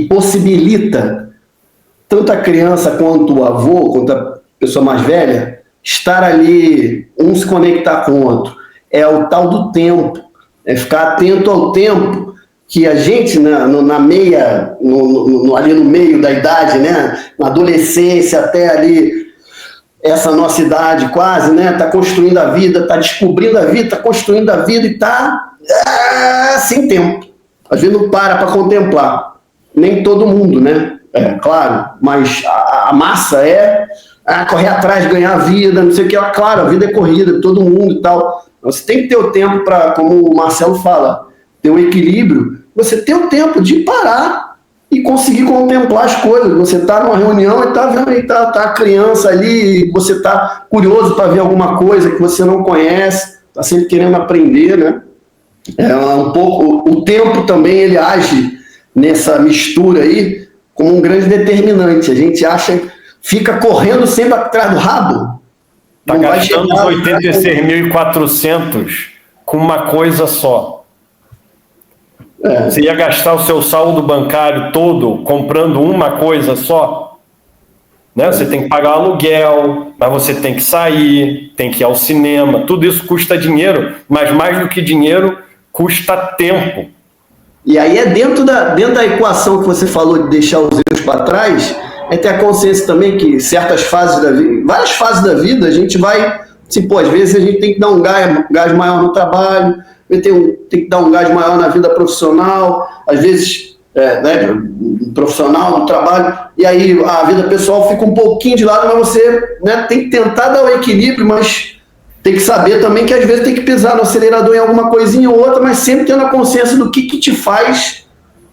possibilita tanto a criança quanto o avô, quanto a pessoa mais velha, estar ali, um se conectar com o outro? É o tal do tempo, é ficar atento ao tempo que a gente, ali no meio da idade, né, na adolescência até ali, essa nossa idade quase, né, tá construindo a vida, tá descobrindo a vida, tá construindo a vida e tá sem tempo. Às vezes não para contemplar. Nem todo mundo, né? Claro, mas a massa correr atrás, ganhar a vida, não sei o que. Claro, a vida é corrida, todo mundo e tal. Você tem que ter o tempo para, como o Marcelo fala, ter um equilíbrio. Você tem o tempo de parar e conseguir contemplar as coisas. Você está numa reunião e está vendo, tá a criança ali, você está curioso para ver alguma coisa que você não conhece, está sempre querendo aprender, né? Um pouco, o tempo também ele age nessa mistura aí como um grande determinante. A gente fica correndo sempre atrás do rabo. Está gastando 86.400 com uma coisa só. Você ia gastar o seu saldo bancário todo comprando uma coisa só? Né? Você tem que pagar aluguel, mas você tem que sair, tem que ir ao cinema. Tudo isso custa dinheiro, mas mais do que dinheiro, custa tempo. E aí dentro da equação que você falou de deixar os erros para trás, é ter a consciência também que certas fases da vida, várias fases da vida, a gente vai, às vezes a gente tem que dar um gás maior no trabalho, tem que dar um gás maior na vida profissional, às vezes, profissional, no trabalho, e aí a vida pessoal fica um pouquinho de lado, mas você, né, tem que tentar dar o equilíbrio, mas tem que saber também que às vezes tem que pisar no acelerador em alguma coisinha ou outra, mas sempre tendo a consciência do que te faz,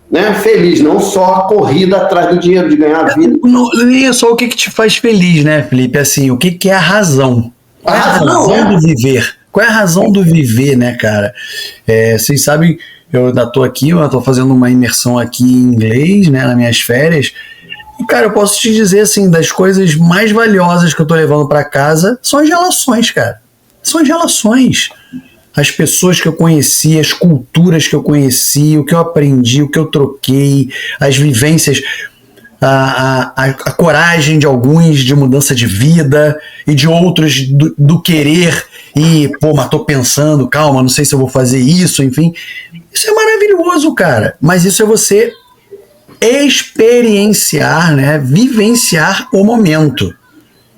né, feliz, não só a corrida atrás do dinheiro, de ganhar a vida. Nem é só o que te faz feliz, né, Felipe? Assim, o que é a razão? Qual é a razão do viver? Qual é a razão do viver, né, cara? Vocês sabem, eu ainda tô aqui, eu tô fazendo uma imersão aqui em inglês, né, nas minhas férias. E, cara, eu posso te dizer, assim, das coisas mais valiosas que eu tô levando para casa são as relações, cara. São as relações. As pessoas que eu conheci, as culturas que eu conheci, o que eu aprendi, o que eu troquei, as vivências, a coragem de alguns de mudança de vida e de outros do querer e, mas tô pensando, calma, não sei se eu vou fazer isso, enfim. Isso é maravilhoso, cara. Mas isso é você experienciar, né? Vivenciar o momento.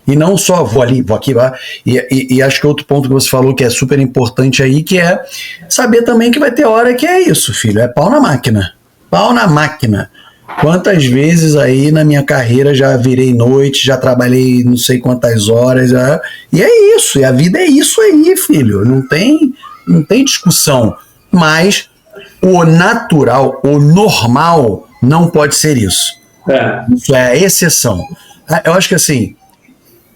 E não só vou ali, vou aqui, lá. E acho que outro ponto que você falou que é super importante aí, que é saber também que vai ter hora que é isso, filho, é pau na máquina. Pau na máquina. Quantas vezes aí na minha carreira já virei noite, já trabalhei não sei quantas horas, e é isso, e a vida é isso aí, filho, não tem discussão. Mas o natural, o normal, não pode ser isso. Isso é a exceção. Eu acho que assim,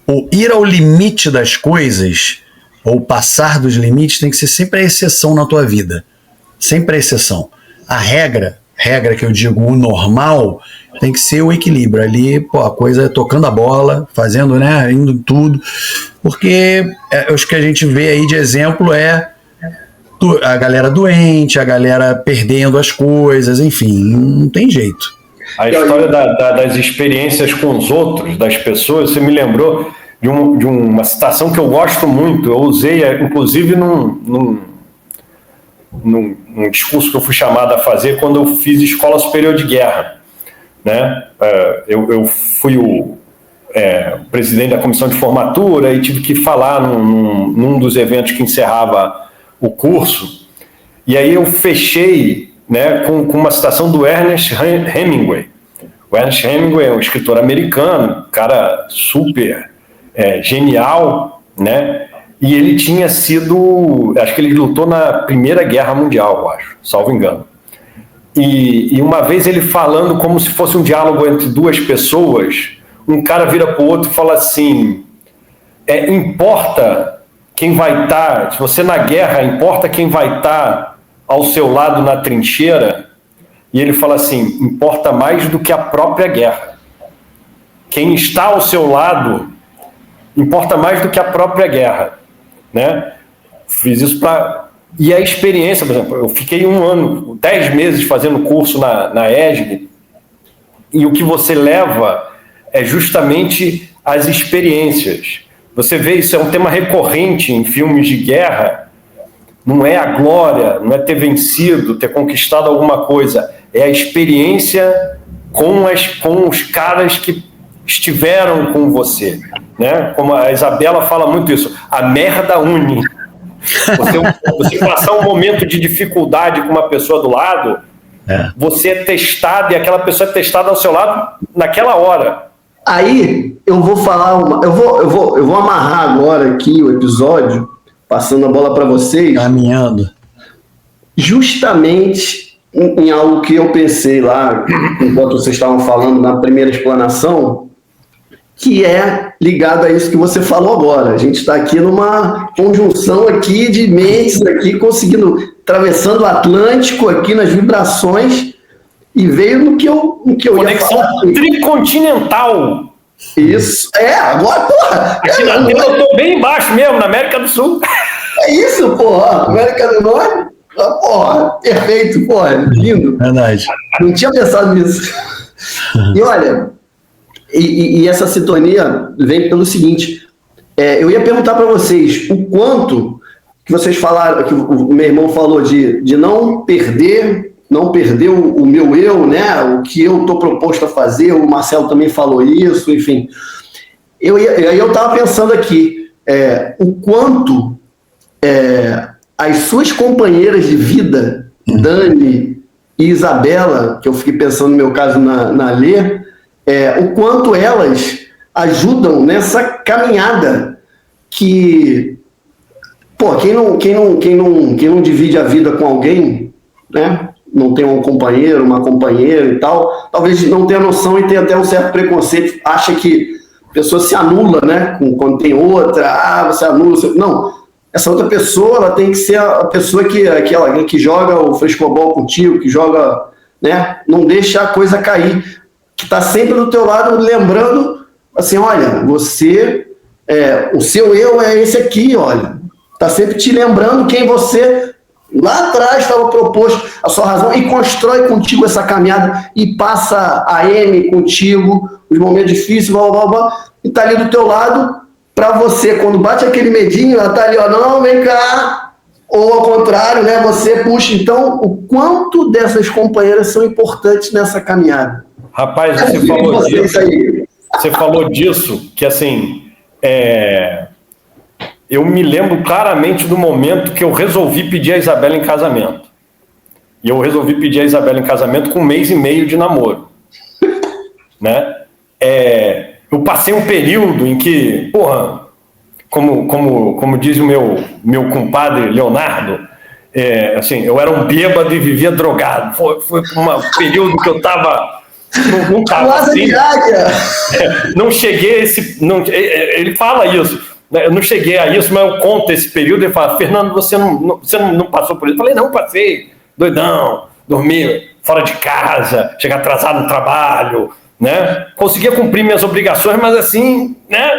o ir ao limite das coisas, ou passar dos limites, tem que ser sempre a exceção na tua vida. Sempre a exceção. A regra que eu digo, o normal, tem que ser o equilíbrio. Ali, a coisa é tocando a bola, fazendo, né, indo em tudo. Porque os que a gente vê aí de exemplo é a galera doente, a galera perdendo as coisas, enfim, não tem jeito. A história das experiências com os outros, das pessoas, você me lembrou de uma citação que eu gosto muito. Eu usei, inclusive, num discurso que eu fui chamado a fazer quando eu fiz Escola Superior de Guerra. Né? Eu fui o presidente da comissão de formatura e tive que falar num dos eventos que encerrava o curso. E aí eu fechei, né, com uma citação do Ernest Hemingway. O Ernest Hemingway é um escritor americano, cara super genial, né? E ele tinha sido, acho que ele lutou na Primeira Guerra Mundial, eu acho, salvo engano. E uma vez ele falando como se fosse um diálogo entre duas pessoas, um cara vira para o outro e fala assim, importa quem vai estar, se você na guerra, importa quem vai estar ao seu lado na trincheira, e ele fala assim, importa mais do que a própria guerra. Quem está ao seu lado importa mais do que a própria guerra, né? Fiz isso para... E a experiência, por exemplo, eu fiquei 1 ano, 10 meses fazendo curso na ESG, e o que você leva é justamente as experiências. Você vê, isso é um tema recorrente em filmes de guerra, não é a glória, não é ter vencido, ter conquistado alguma coisa, é a experiência com os caras que estiveram com você, né? Como a Isabela fala muito isso, a merda une. Você passar um momento de dificuldade com uma pessoa do lado, você é testado e aquela pessoa é testada ao seu lado naquela hora. Aí eu vou falar eu vou amarrar agora aqui o episódio, passando a bola para vocês, caminhando, justamente em algo que eu pensei lá enquanto vocês estavam falando na primeira explanação, que é ligado a isso que você falou agora. A gente está aqui numa conjunção aqui de mentes aqui, atravessando o Atlântico aqui nas vibrações, e veio no que eu ia falar. Conexão tricontinental. Isso. Agora, porra! Aqui na Terra eu estou bem embaixo mesmo, na América do Sul. É isso, porra! América do Norte? Porra, perfeito, porra, lindo. Verdade. Não tinha pensado nisso. E olha... E essa sintonia vem pelo seguinte, eu ia perguntar para vocês o quanto que vocês falaram, que o meu irmão falou de não perder o meu eu, né? O que eu estou proposto a fazer, o Marcelo também falou isso, enfim. Eu estava pensando aqui, o quanto as suas companheiras de vida, Dani e Isabela, que eu fiquei pensando no meu caso na Lê, o quanto elas ajudam nessa caminhada que, pô, quem não divide a vida com alguém, né? Não tem um companheiro, uma companheira e tal, talvez não tenha noção e tenha até um certo preconceito, acha que a pessoa se anula, né? Quando tem outra, você anula, não. Essa outra pessoa, ela tem que ser a pessoa que joga o frescobol contigo, que joga, né? Não deixa a coisa cair, que está sempre do teu lado, lembrando, assim, olha, você, o seu eu é esse aqui, olha, está sempre te lembrando quem você lá atrás estava proposto, a sua razão, e constrói contigo essa caminhada, e passa a M contigo, os momentos difíceis, blá, blá, blá, e está ali do teu lado, para você, quando bate aquele medinho, ela está ali, ó, não, vem cá, ou ao contrário, né, você puxa. Então, o quanto dessas companheiras são importantes nessa caminhada? Rapaz, você falou disso, que assim, eu me lembro claramente do momento que eu resolvi pedir a Isabela em casamento. E eu resolvi pedir a Isabela em casamento com 1 mês e meio de namoro. Né? Eu passei um período em que, porra, como diz o meu compadre Leonardo, assim, eu era um bêbado e vivia drogado. Foi um período que eu estava... Não estava assim. Não cheguei a esse... ele fala isso. Eu não cheguei a isso, mas eu conto esse período. Ele fala, Fernando, você não passou por isso? Eu falei, não, passei. Doidão, dormir fora de casa, chegar atrasado no trabalho, né? Conseguia cumprir minhas obrigações, mas assim, né?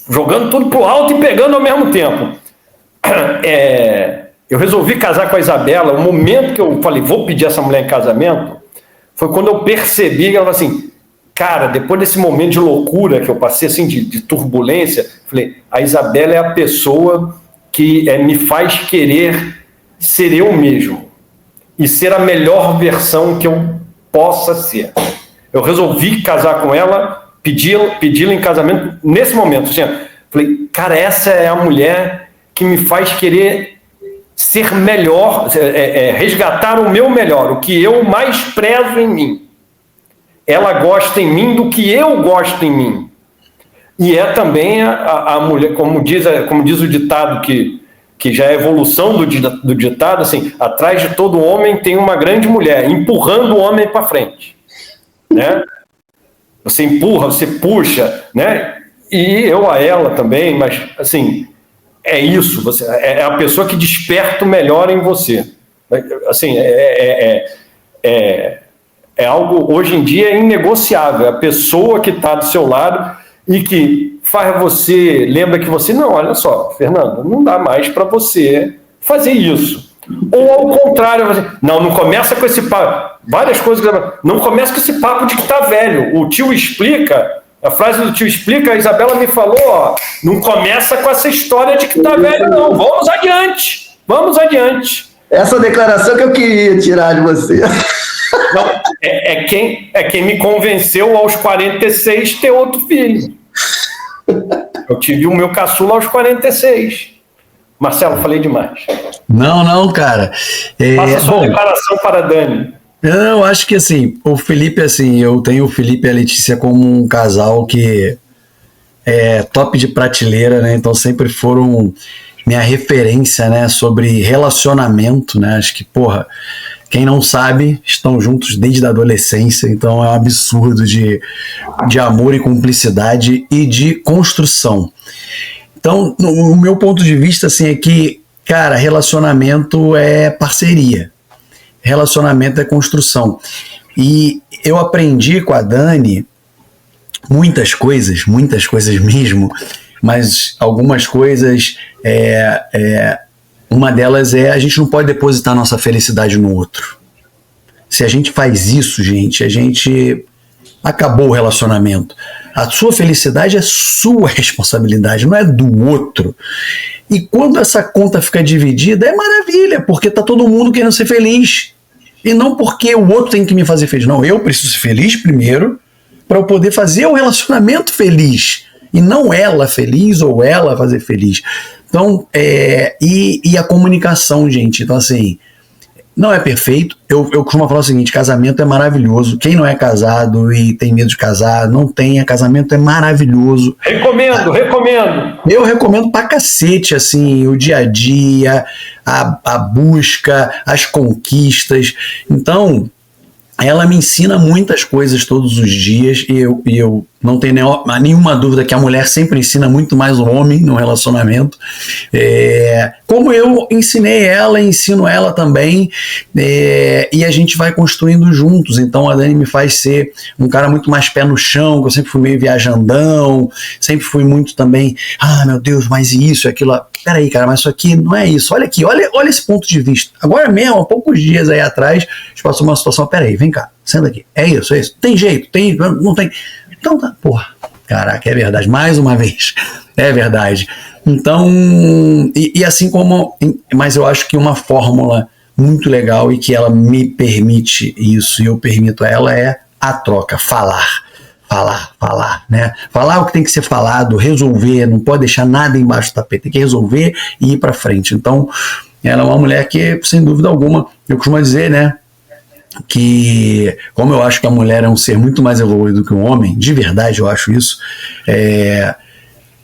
Jogando tudo pro alto e pegando ao mesmo tempo. Eu resolvi casar com a Isabela. O momento que eu falei, vou pedir essa mulher em casamento, foi quando eu percebi que ela falou assim, cara, depois desse momento de loucura que eu passei, assim, de turbulência, falei, a Isabela é a pessoa que me faz querer ser eu mesmo e ser a melhor versão que eu possa ser. Eu resolvi casar com ela, pedi-la em casamento nesse momento. Assim, falei, cara, essa é a mulher que me faz querer ser melhor, resgatar o meu melhor, o que eu mais prezo em mim. Ela gosta em mim do que eu gosto em mim. e é também a mulher, como diz o ditado, que já é a evolução do ditado, assim, atrás de todo homem tem uma grande mulher, empurrando o homem para frente, né? Você empurra, você puxa, né? E eu a ela também, mas, assim, é isso, é a pessoa que desperta o melhor em você. Assim, é algo, hoje em dia, inegociável. É a pessoa que está do seu lado e que faz você, lembra que você, não, olha só, Fernando, não dá mais para você fazer isso. Ou ao contrário, você, não começa com esse papo, várias coisas, não começa com esse papo de que tá velho. O tio explica, a frase do tio explica, a Isabela me falou, ó, não começa com essa história de que tá velho, não, vamos adiante. Essa declaração que eu queria tirar de você. Não, é quem me convenceu aos 46 ter outro filho. Eu tive o meu caçula aos 46. Marcelo, falei demais. Não, cara. Faça a sua declaração para a Dani. Eu acho que, assim, o Felipe, assim, eu tenho o Felipe e a Letícia como um casal que é top de prateleira, né? Então sempre foram minha referência, né? Sobre relacionamento, né? Acho que, porra, quem não sabe, estão juntos desde a adolescência, então é um absurdo de amor e cumplicidade e de construção. Então, o meu ponto de vista, assim, é que, cara, relacionamento é parceria. Relacionamento é construção. E eu aprendi com a Dani muitas coisas mesmo, mas algumas coisas, uma delas é a gente não pode depositar nossa felicidade no outro. Se a gente faz isso, gente, a gente acabou o relacionamento. A sua felicidade é sua responsabilidade, não é do outro. E quando essa conta fica dividida, é maravilha, porque tá todo mundo querendo ser feliz. E não porque o outro tem que me fazer feliz. Não, eu preciso ser feliz primeiro para eu poder fazer o relacionamento feliz. E não ela feliz ou ela fazer feliz. Então, e a comunicação, gente. Então, assim, não é perfeito. Eu costumo falar o seguinte, casamento é maravilhoso. Quem não é casado e tem medo de casar, não tenha. Casamento é maravilhoso. Recomendo. Eu recomendo pra cacete, assim, o dia a dia, a busca, as conquistas. Então, ela me ensina muitas coisas todos os dias e eu não tenho nenhuma dúvida que a mulher sempre ensina muito mais o homem no relacionamento. Como eu ensinei ela, ensino ela também, e a gente vai construindo juntos. Então a Dani me faz ser um cara muito mais pé no chão, que eu sempre fui meio viajandão, sempre fui muito também, meu Deus, mas isso, aquilo, peraí, cara, mas isso aqui não é isso, olha aqui, olha esse ponto de vista. Agora mesmo, há poucos dias aí atrás, a gente passou uma situação, peraí, vem cá, senta aqui, é isso, tem jeito, não tem... Então tá, porra, caraca, é verdade, mais uma vez, é verdade. Então, e assim como, mas eu acho que uma fórmula muito legal e que ela me permite isso e eu permito a ela é a troca, falar, né? Falar o que tem que ser falado, resolver, não pode deixar nada embaixo do tapete, tem que resolver e ir pra frente. Então, ela é uma mulher que, sem dúvida alguma, eu costumo dizer, né? Que, como eu acho que a mulher é um ser muito mais evoluído que o homem, de verdade eu acho isso,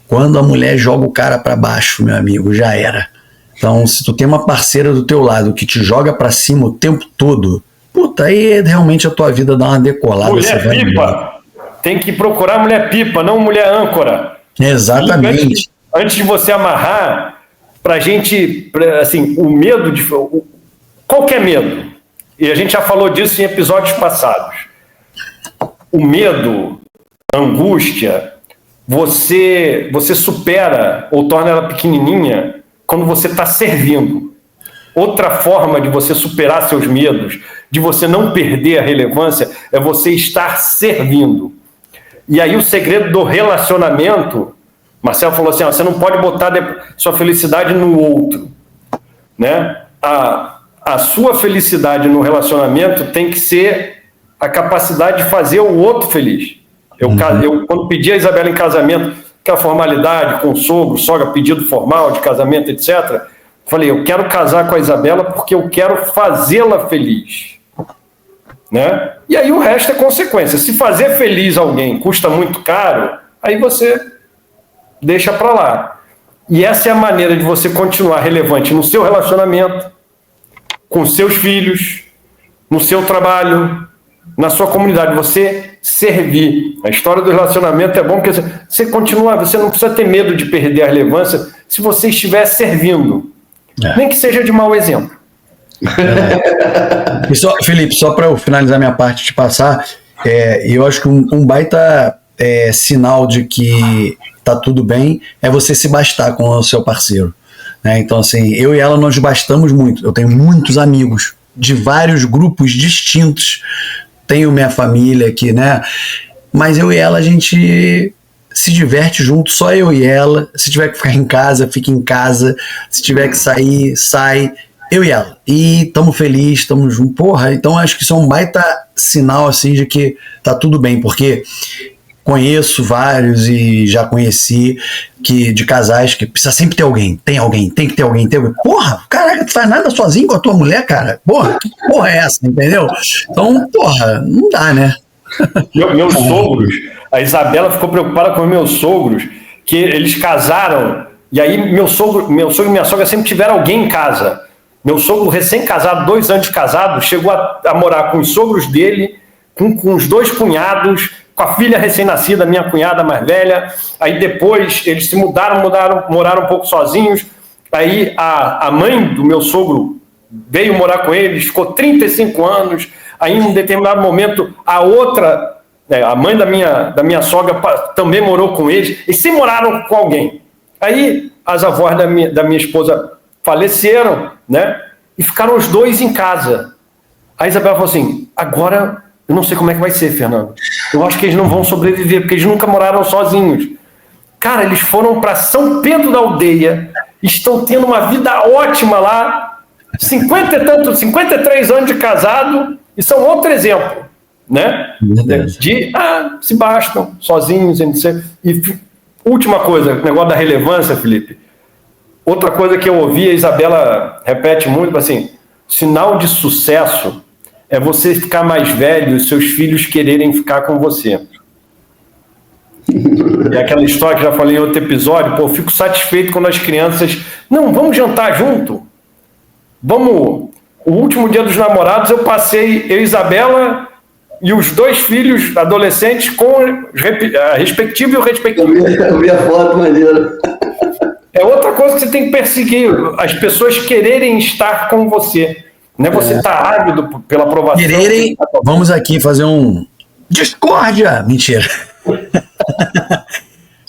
quando a mulher joga o cara para baixo, meu amigo, já era. Então, se tu tem uma parceira do teu lado que te joga para cima o tempo todo, puta, aí realmente a tua vida dá uma decolada. Mulher pipa, tem que procurar mulher pipa, não mulher âncora. Exatamente. Antes de você amarrar, pra gente, assim, o medo de... Qualquer medo. E a gente já falou disso em episódios passados. O medo, a angústia, você supera ou torna ela pequenininha quando você está servindo. Outra forma de você superar seus medos, de você não perder a relevância, é você estar servindo. E aí o segredo do relacionamento, Marcelo falou assim, você não pode botar sua felicidade no outro, né? A sua felicidade no relacionamento tem que ser a capacidade de fazer o outro feliz. Eu quando pedi a Isabela em casamento, que é a formalidade, com sogro, sogra, pedido formal de casamento, etc., falei, eu quero casar com a Isabela porque eu quero fazê-la feliz. Né? E aí o resto é consequência. Se fazer feliz alguém custa muito caro, aí você deixa pra lá. E essa é a maneira de você continuar relevante no seu relacionamento, com seus filhos, no seu trabalho, na sua comunidade, você servir. A história do relacionamento é bom porque você continua, você não precisa ter medo de perder a relevância se você estiver servindo, nem que seja de mau exemplo. E só, Felipe, só para eu finalizar minha parte de passar, eu acho que um baita sinal de que tá tudo bem é você se bastar com o seu parceiro, né? Então, assim, eu e ela nós bastamos muito. Eu tenho muitos amigos de vários grupos distintos, tenho minha família aqui, né? Mas eu e ela, a gente se diverte junto, só eu e ela. Se tiver que ficar em casa, fica em casa. Se tiver que sair, sai. Eu e ela. E estamos felizes, estamos juntos. Porra, então acho que isso é um baita sinal, assim, de que tá tudo bem, porque conheço vários e já conheci de casais que precisa sempre ter alguém. Tem alguém, tem que ter alguém, tem alguém. Porra, caraca, tu faz nada sozinho com a tua mulher, cara? Porra, que porra é essa, entendeu? Então, porra, não dá, né? Meus sogros, a Isabela ficou preocupada com os meus sogros, que eles casaram, e aí meu sogro e minha sogra sempre tiveram alguém em casa. Meu sogro, recém-casado, 2 anos de casado, chegou a morar com os sogros dele, com os 2 cunhados, com a filha recém-nascida, minha cunhada mais velha. Aí depois eles se moraram um pouco sozinhos. Aí a mãe do meu sogro veio morar com eles, ficou 35 anos. Aí em um determinado momento a outra, a mãe da minha sogra também morou com eles, e se moraram com alguém. Aí as avós da minha esposa faleceram, né? E ficaram os 2 em casa. A Isabela falou assim: agora eu não sei como é que vai ser, Fernando. Eu acho que eles não vão sobreviver, porque eles nunca moraram sozinhos. Cara, eles foram para São Pedro da Aldeia, estão tendo uma vida ótima lá, 53 anos de casado, e são outro exemplo, né? Se bastam sozinhos. E última coisa, o negócio da relevância, Felipe. Outra coisa que eu ouvi, a Isabela repete muito, assim, sinal de sucesso é você ficar mais velho e seus filhos quererem ficar com você. É aquela história que já falei em outro episódio, eu fico satisfeito quando as crianças, não, vamos jantar junto? O último dia dos namorados eu passei, eu e Isabela e os 2 filhos adolescentes com a respectiva e o respectivo. Eu vi a foto maneira. É outra coisa que você tem que perseguir, as pessoas quererem estar com você. Não é você estar ávido pela aprovação. Quererem, vamos aqui fazer um discórdia, mentira.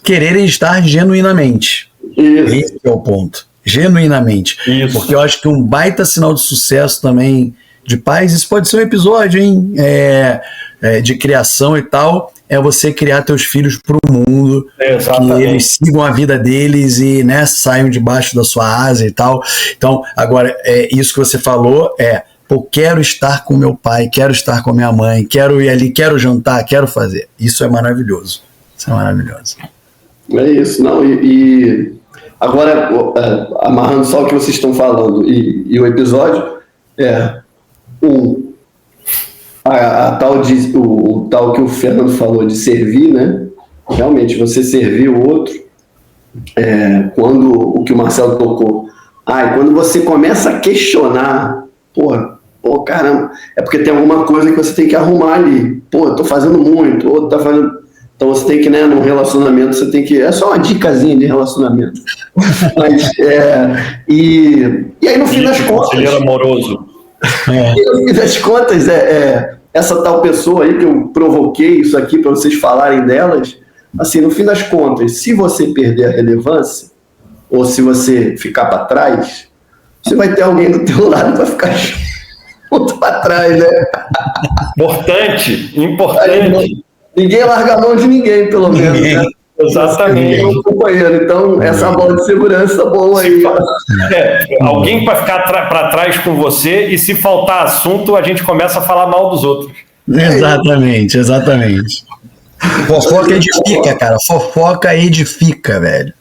Quererem estar genuinamente. Isso. Esse é o ponto. Genuinamente. Isso. Porque eu acho que um baita sinal de sucesso também de pais, isso pode ser um episódio, hein? De criação e tal, é você criar teus filhos pro mundo, que eles sigam a vida deles e, né, saiam debaixo da sua asa e tal. Então, agora, isso que você falou quero estar com meu pai, quero estar com minha mãe, quero ir ali, quero jantar, quero fazer. Isso é maravilhoso. Isso é maravilhoso. É isso, não, e agora, amarrando só o que vocês estão falando e o episódio, o tal que o Fernando falou de servir, né? Realmente, você servir o outro, quando o que o Marcelo tocou, quando você começa a questionar, caramba, é porque tem alguma coisa que você tem que arrumar ali, eu tô fazendo muito, ou tá fazendo. Então você tem que, né, num relacionamento, você tem que. É só uma dicasinha de relacionamento. Mas, e aí, no fim das contas. Conselheiro amoroso. E no fim das contas, essa tal pessoa aí que eu provoquei isso aqui para vocês falarem delas, assim, no fim das contas, se você perder a relevância, ou se você ficar para trás, você vai ter alguém do teu lado para ficar junto para trás, né? Importante. Ninguém larga a mão de ninguém, pelo menos, né? Exatamente. Companheiro. Então, essa bola de segurança boa aí. Alguém para ficar para trás com você, e se faltar assunto, a gente começa a falar mal dos outros. Exatamente. Fofoca edifica, cara. Fofoca edifica, velho.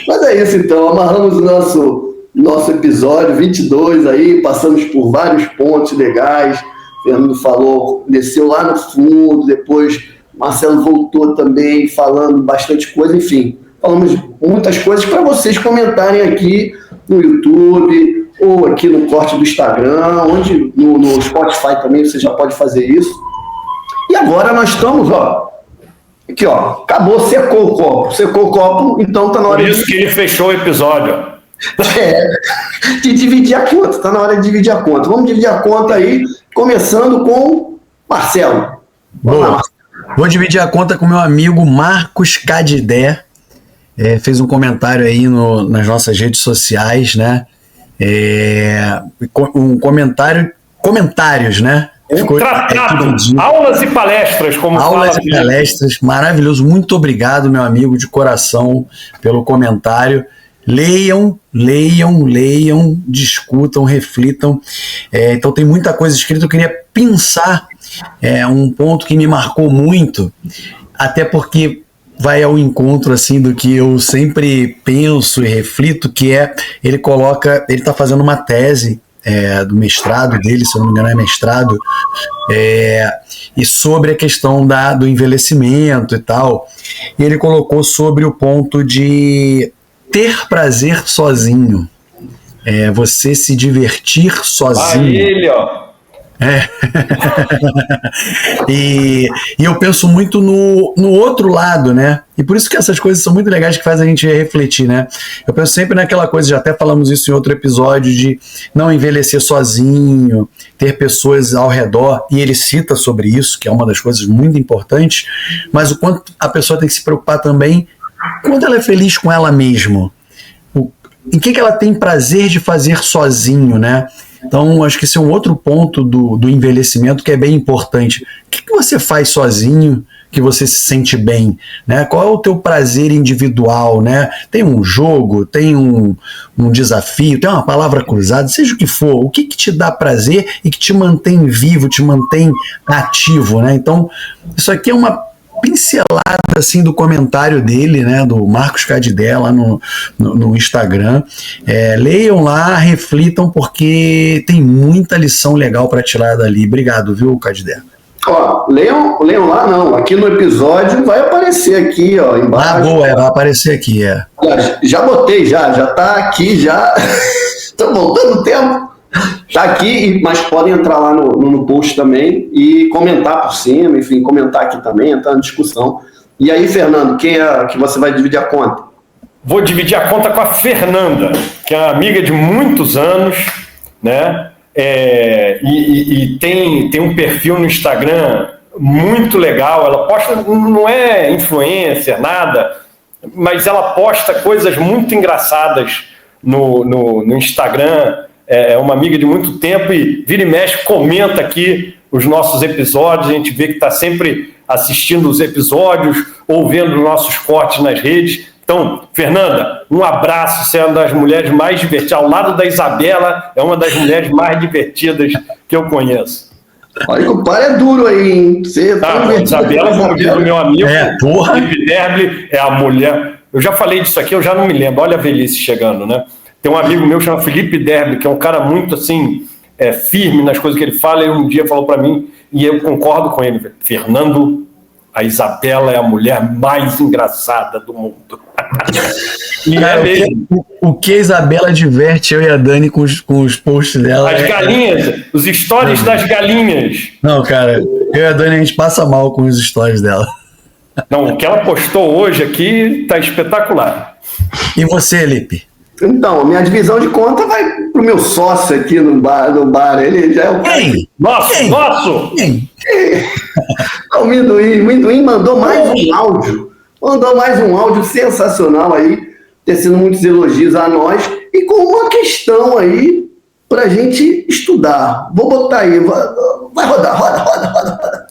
Mas é isso, então. Amarramos o nosso episódio 22 aí, passamos por vários pontos legais. O Fernando falou, desceu lá no fundo, depois Marcelo voltou também falando bastante coisa, enfim. Falamos muitas coisas para vocês comentarem aqui no YouTube ou aqui no corte do Instagram, onde no Spotify também você já pode fazer isso. E agora nós estamos, aqui, acabou, secou o copo, então tá na hora Por isso que ele fechou o episódio. De dividir a conta, tá na hora de dividir a conta. Vamos dividir a conta aí, começando com Marcelo. Boa. Vou dividir a conta com meu amigo Marcos Cadidé. Fez um comentário aí nas nossas redes sociais, né? Um comentários, né? Um tratado, aulas e palestras, como aulas e palestras, maravilhoso. Muito obrigado, meu amigo, de coração, pelo comentário. Leiam, discutam, reflitam. Então tem muita coisa escrita. Eu queria pensar um ponto que me marcou muito, até porque vai ao encontro assim do que eu sempre penso e reflito, que ele está fazendo uma tese do mestrado dele, se eu não me engano é mestrado, e sobre a questão do envelhecimento e tal, e ele colocou sobre o ponto de ter prazer sozinho, você se divertir sozinho. Aí ele, ó. E eu penso muito no outro lado, né? E por isso que essas coisas são muito legais, que fazem a gente refletir, né? Eu penso sempre naquela coisa, já até falamos isso em outro episódio, de não envelhecer sozinho, ter pessoas ao redor, e ele cita sobre isso, que é uma das coisas muito importantes, mas o quanto a pessoa tem que se preocupar também quando ela é feliz com ela mesma, em que ela tem prazer de fazer sozinho, né? Então, acho que esse é um outro ponto do envelhecimento que é bem importante. O que você faz sozinho que você se sente bem, né? Qual é o teu prazer individual, né? Tem um jogo, tem um desafio, tem uma palavra cruzada, seja o que for, o que te dá prazer e que te mantém vivo, te mantém ativo, né? Então, isso aqui é uma pincelada assim do comentário dele, né, do Marcos Cadidé lá no Instagram. Leiam lá, reflitam, porque tem muita lição legal para tirar dali. Obrigado, viu, Cadidé? Leiam lá não, aqui no episódio vai aparecer aqui, embaixo. Boa, vai aparecer aqui, Já botei, já tá aqui, já tô voltando o tempo. Tá aqui, mas podem entrar lá no post também e comentar por cima, enfim, comentar aqui também, entrar na discussão. E aí, Fernando, quem é que você vai dividir a conta? Vou dividir a conta com a Fernanda, que é uma amiga de muitos anos, né? E tem um perfil no Instagram muito legal. Ela posta, não é influencer, nada, mas ela posta coisas muito engraçadas no Instagram. É uma amiga de muito tempo e vira e mexe, comenta aqui os nossos episódios. A gente vê que está sempre assistindo os episódios ou vendo nossos cortes nas redes. Então, Fernanda, um abraço. Você é uma das mulheres mais divertidas. Ao lado da Isabela, é uma das mulheres mais divertidas que eu conheço. Olha, o pai é duro aí, hein? Isabela, como diz o meu amigo, porra. Felipe Derble é a mulher. Eu já falei disso aqui, eu já não me lembro. Olha a velhice chegando, né? Tem um amigo meu que chama Felipe Derble, que é um cara muito assim, firme nas coisas que ele fala, e um dia falou para mim, e eu concordo com ele: Fernando, a Isabela é a mulher mais engraçada do mundo. E mesmo. O que a Isabela diverte eu e a Dani com os posts dela. As galinhas, os stories das galinhas. Não, cara, eu e a Dani, a gente passa mal com os stories dela. Não, o que ela postou hoje aqui tá espetacular. E você, Lipe? Então, minha divisão de conta vai pro meu sócio aqui no bar. Ele já é o cara. Nosso! O Minduim mandou mais um áudio. Mandou mais um áudio sensacional aí, tecendo muitos elogios a nós e com uma questão aí pra gente estudar. Vou botar aí, vai rodar, roda.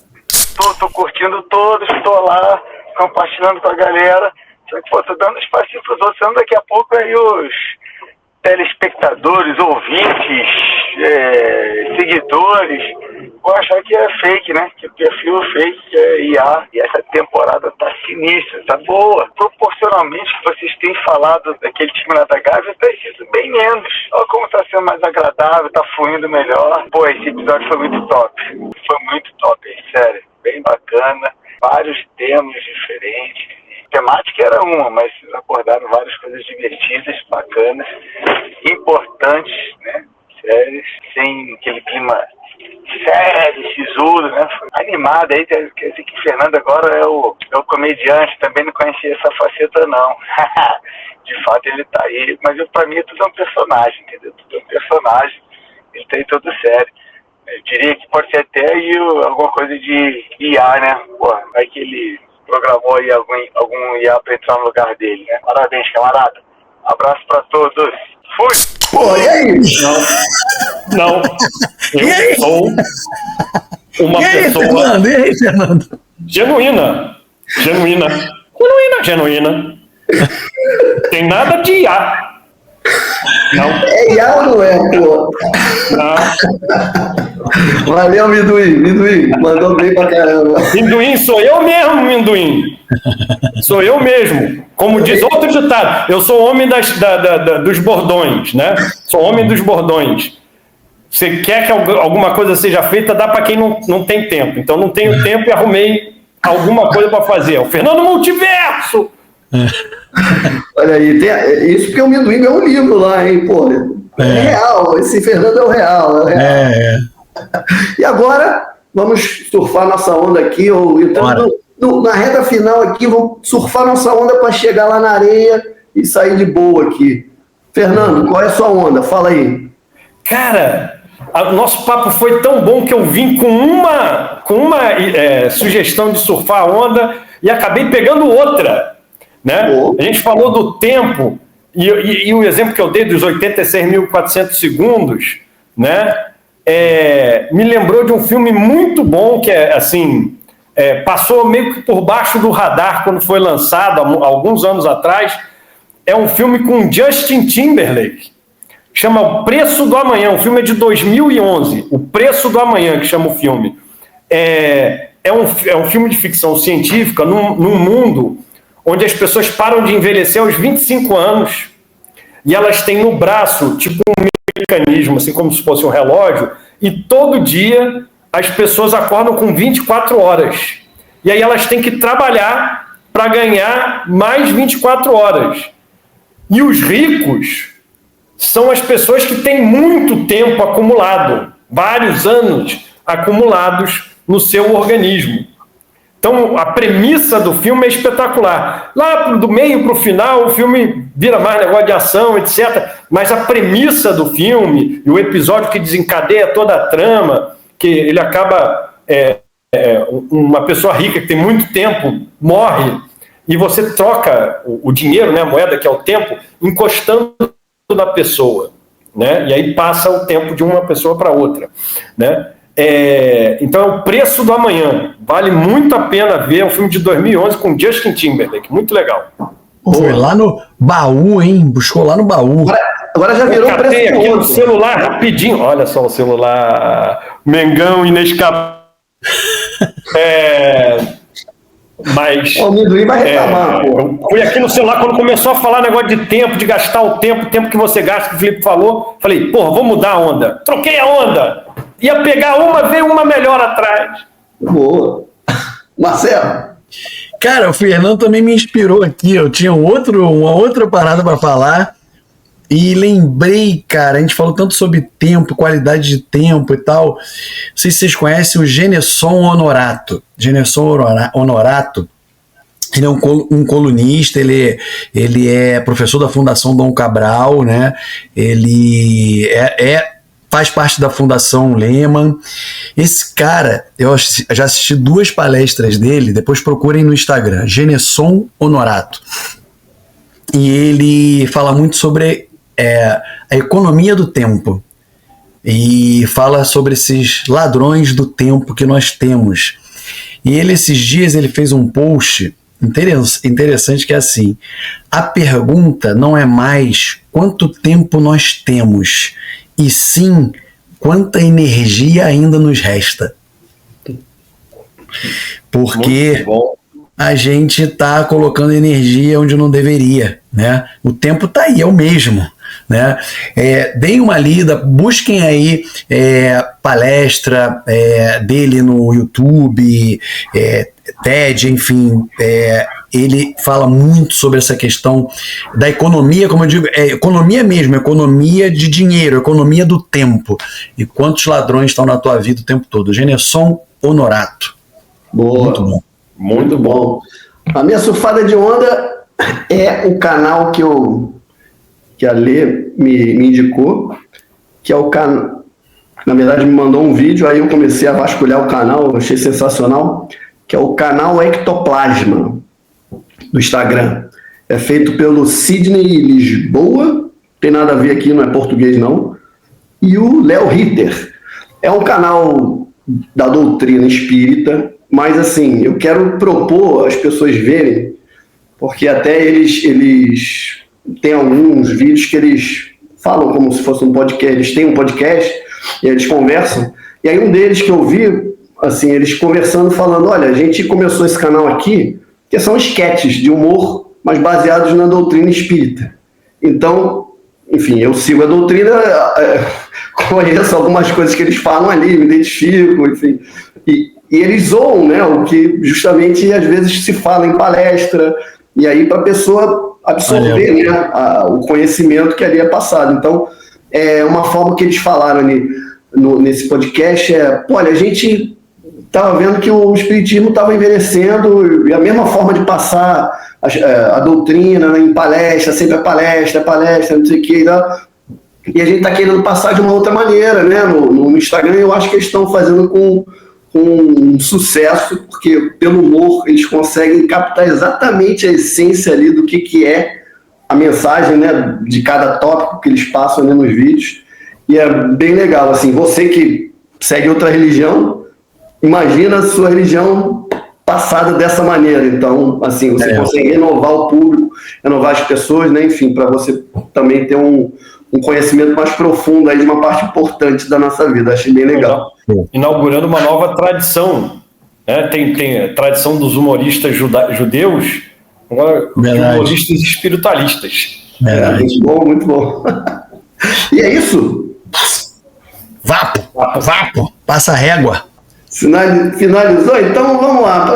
Tô curtindo todos, tô lá compartilhando com a galera. Só que, tô dando espaço pros outros, senão daqui a pouco aí os telespectadores, ouvintes, seguidores vão achar que é fake, né? Que o perfil é fake, que é IA. E essa temporada tá sinistra, tá boa. Proporcionalmente que vocês têm falado daquele time lá da Gávea, tá sido bem menos. Olha como tá sendo mais agradável, tá fluindo melhor. Pô, esse episódio foi muito top. Foi muito top, sério. Bem bacana. vários temas diferentes. A temática era uma, mas abordaram várias coisas divertidas, bacanas, importantes, né? Sérias, sem aquele clima sério, sisudo, né? Animado aí, quer dizer que Fernando agora é o comediante, também não conhecia essa faceta não. De fato ele tá aí, mas pra mim tudo é um personagem, entendeu? Tudo é um personagem, ele tá aí todo sério. Eu diria que pode ser até aí alguma coisa de IA, né? Pô, vai que ele programou aí algum IA pra entrar no lugar dele, né? Parabéns, camarada. Abraço pra todos. Fui! Pô, e aí? Não. Eu sou uma pessoa Fernando? E aí, Fernando? genuína. Tem nada de IA. Não. É IA ou não é, pô? Não. Valeu, Minduim. Mandou bem pra caramba. Minduim, sou eu mesmo, Minduim. Sou eu mesmo. Como diz outro ditado, eu sou homem dos bordões, né? Sou homem dos bordões. Você quer que alguma coisa seja feita, dá para quem não tem tempo. Então não tenho tempo e arrumei alguma coisa para fazer. O Fernando Multiverso! Olha aí, isso porque o Minduim ganhou um livro lá, hein, pô. É real, esse Fernando é o real. E agora, vamos surfar nossa onda aqui, na reta final aqui, vamos surfar nossa onda para chegar lá na areia e sair de boa aqui. Fernando, qual é a sua onda? Fala aí. Cara, o nosso papo foi tão bom que eu vim com uma sugestão de surfar a onda e acabei pegando outra, né? A gente falou do tempo e o exemplo que eu dei dos 86.400 segundos, né? Me lembrou de um filme muito bom que passou meio que por baixo do radar quando foi lançado há alguns anos atrás. É um filme com Justin Timberlake, chama O Preço do Amanhã. O filme é de 2011, O Preço do Amanhã, que chama o filme. É um filme de ficção científica num mundo onde as pessoas param de envelhecer aos 25 anos e elas têm no braço tipo um mecanismo, assim como se fosse um relógio, e todo dia as pessoas acordam com 24 horas. E aí elas têm que trabalhar para ganhar mais 24 horas. E os ricos são as pessoas que têm muito tempo acumulado, vários anos acumulados no seu organismo. Então, a premissa do filme é espetacular. Lá do meio para o final, o filme vira mais negócio de ação, etc. Mas a premissa do filme e o episódio que desencadeia toda a trama, que ele acaba... uma pessoa rica que tem muito tempo morre e você troca o dinheiro, né, a moeda, que é o tempo, encostando na pessoa, né? E aí passa o tempo de uma pessoa para outra, né? Então é O Preço do Amanhã, vale muito a pena ver. É um filme de 2011 com Justin Timberlake, muito legal. Foi lá no baú, hein? Buscou lá no baú. Agora já virou Eu catei preço aqui do no celular rapidinho. Olha só o celular Mengão inescapável. Mas o Minduim vai reclamar, pô. eu fui aqui no celular quando começou a falar negócio de tempo, de gastar o tempo que você gasta, que o Felipe falou. Falei, porra, vou mudar a onda. Troquei a onda. Ia pegar uma, veio uma melhor atrás. Boa. Marcelo. Cara, o Fernando também me inspirou aqui. Eu tinha uma outra parada para falar e lembrei, cara, a gente falou tanto sobre tempo, qualidade de tempo e tal. Não sei se vocês conhecem o Genesson Honorato. Genesson Honorato, ele é um colunista, ele é professor da Fundação Dom Cabral, né? Ele faz parte da Fundação Lehman. Esse cara, eu já assisti 2 palestras dele, depois procurem no Instagram, Genesson Honorato. E ele fala muito sobre a economia do tempo. E fala sobre esses ladrões do tempo que nós temos. E esses dias, ele fez um post interessante que é assim: a pergunta não é mais quanto tempo nós temos, e sim quanta energia ainda nos resta. Porque a gente está colocando energia onde não deveria, né? O tempo está aí, é o mesmo, né? Deem uma lida, busquem aí palestra dele no YouTube, TED, enfim, ele fala muito sobre essa questão da economia, como eu digo, economia mesmo, economia de dinheiro, economia do tempo. E quantos ladrões estão na tua vida o tempo todo? Genesson Honorato. Boa. Muito bom. Muito bom. A minha surfada de onda é o canal que a Lê me indicou, que é o canal. Na verdade, me mandou um vídeo, aí eu comecei a vasculhar o canal, eu achei sensacional, que é o canal Ectoplasma, do Instagram. É feito pelo Sidney Lisboa, tem nada a ver aqui, não é português não, e o Léo Ritter. É um canal da doutrina espírita, mas assim, eu quero propor as pessoas verem, porque até eles têm alguns vídeos que eles falam como se fosse um podcast, eles têm um podcast, e eles conversam, e aí um deles que eu vi, assim, eles conversando, falando, olha, a gente começou esse canal aqui, que são esquetes de humor, mas baseados na doutrina espírita. Então, enfim, eu sigo a doutrina, conheço algumas coisas que eles falam ali, me identifico, enfim, e eles zoam, né, o que justamente às vezes se fala em palestra, e aí para a pessoa absorver, né, o conhecimento que ali é passado. Então, uma forma que eles falaram ali nesse podcast olha, a gente estava vendo que o espiritismo estava envelhecendo, e a mesma forma de passar a doutrina, né, em palestra, sempre palestra, não sei o que, e a gente está querendo passar de uma outra maneira, né, no Instagram. Eu acho que eles estão fazendo com sucesso, porque pelo humor eles conseguem captar exatamente a essência ali do que é a mensagem, né, de cada tópico que eles passam ali nos vídeos, e é bem legal, assim, você que segue outra religião, imagina a sua religião passada dessa maneira. Então, assim, você consegue renovar o público, renovar as pessoas, né, enfim, para você também ter um conhecimento mais profundo aí de uma parte importante da nossa vida. Achei bem legal. Inaugurando uma nova tradição, né? Tem a tradição dos humoristas judeus, agora humoristas espiritualistas. Muito bom, muito bom. E é isso. Vapo, passa a régua. Finalizou? Então vamos lá,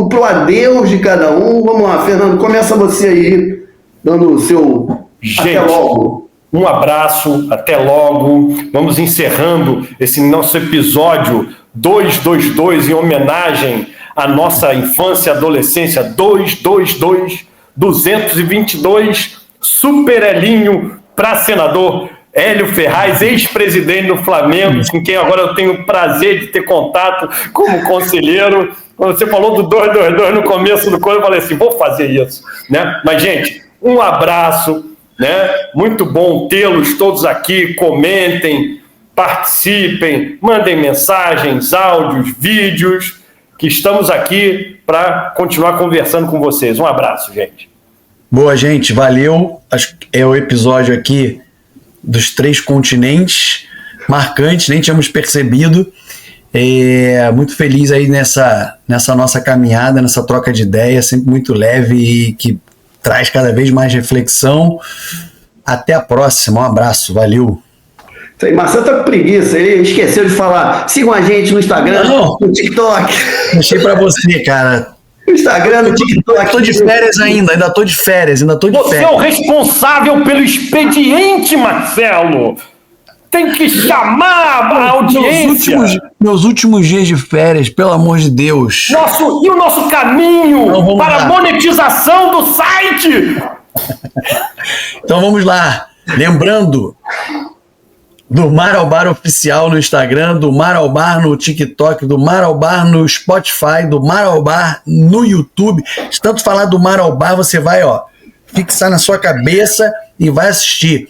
pro adeus de cada um. Vamos lá, Fernando, começa você aí, dando o seu Gente, até logo. Um abraço, até logo. Vamos encerrando esse nosso episódio 222 em homenagem à nossa infância e adolescência. 222, Super Elinho para senador. Hélio Ferraz, ex-presidente do Flamengo, com quem agora eu tenho o prazer de ter contato como conselheiro. Quando você falou do 222 no começo do coisa, eu falei assim, vou fazer isso, né? Mas, gente, um abraço, né? Muito bom tê-los todos aqui. Comentem, participem, mandem mensagens, áudios, vídeos, que estamos aqui para continuar conversando com vocês. Um abraço, gente. Boa, gente, valeu. Acho que é o episódio aqui dos 3 continentes, marcantes, nem tínhamos percebido. Muito feliz aí nessa nossa caminhada, nessa troca de ideias, sempre muito leve e que traz cada vez mais reflexão. Até a próxima, um abraço, valeu. Isso aí, Marcelo tá com preguiça, ele esqueceu de falar. Sigam a gente no Instagram, no TikTok. Deixei pra você, cara. No Instagram, no TikTok. Tô de férias ainda tô de férias. Você é o responsável pelo expediente, Marcelo. Tem que chamar a audiência. Meus últimos dias de férias, pelo amor de Deus. E o nosso caminho para a monetização do site? Então vamos lá. Lembrando do Mar ao Bar oficial no Instagram, do Mar ao Bar no TikTok, do Mar ao Bar no Spotify, do Mar ao Bar no YouTube. Se tanto falar do Mar ao Bar, você vai fixar na sua cabeça e vai assistir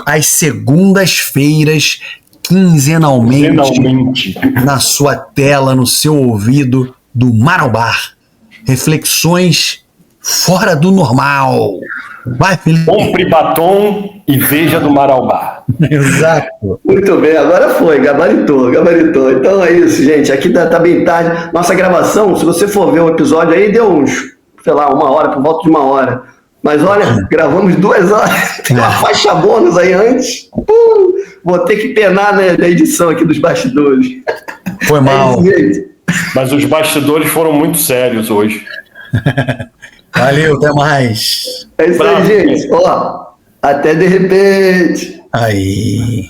às segundas-feiras, quinzenalmente, na sua tela, no seu ouvido, do Mar ao Bar. Reflexões fora do normal. Vai, Felipe. Compre batom e veja do Mar ao Bar. Exato. Muito bem, agora foi, gabaritou. Então é isso, gente. Aqui tá bem tarde. Nossa gravação, se você for ver o episódio aí, deu uns, sei lá, 1 hora, por volta de 1 hora. Mas olha, gravamos 2 horas. Tem uma faixa bônus aí antes. Vou ter que penar, né, da edição aqui dos bastidores. Foi mal. É isso, gente. Mas os bastidores foram muito sérios hoje. Valeu, até mais. É isso Bravo, aí, gente. Ó, até de repente. Aí.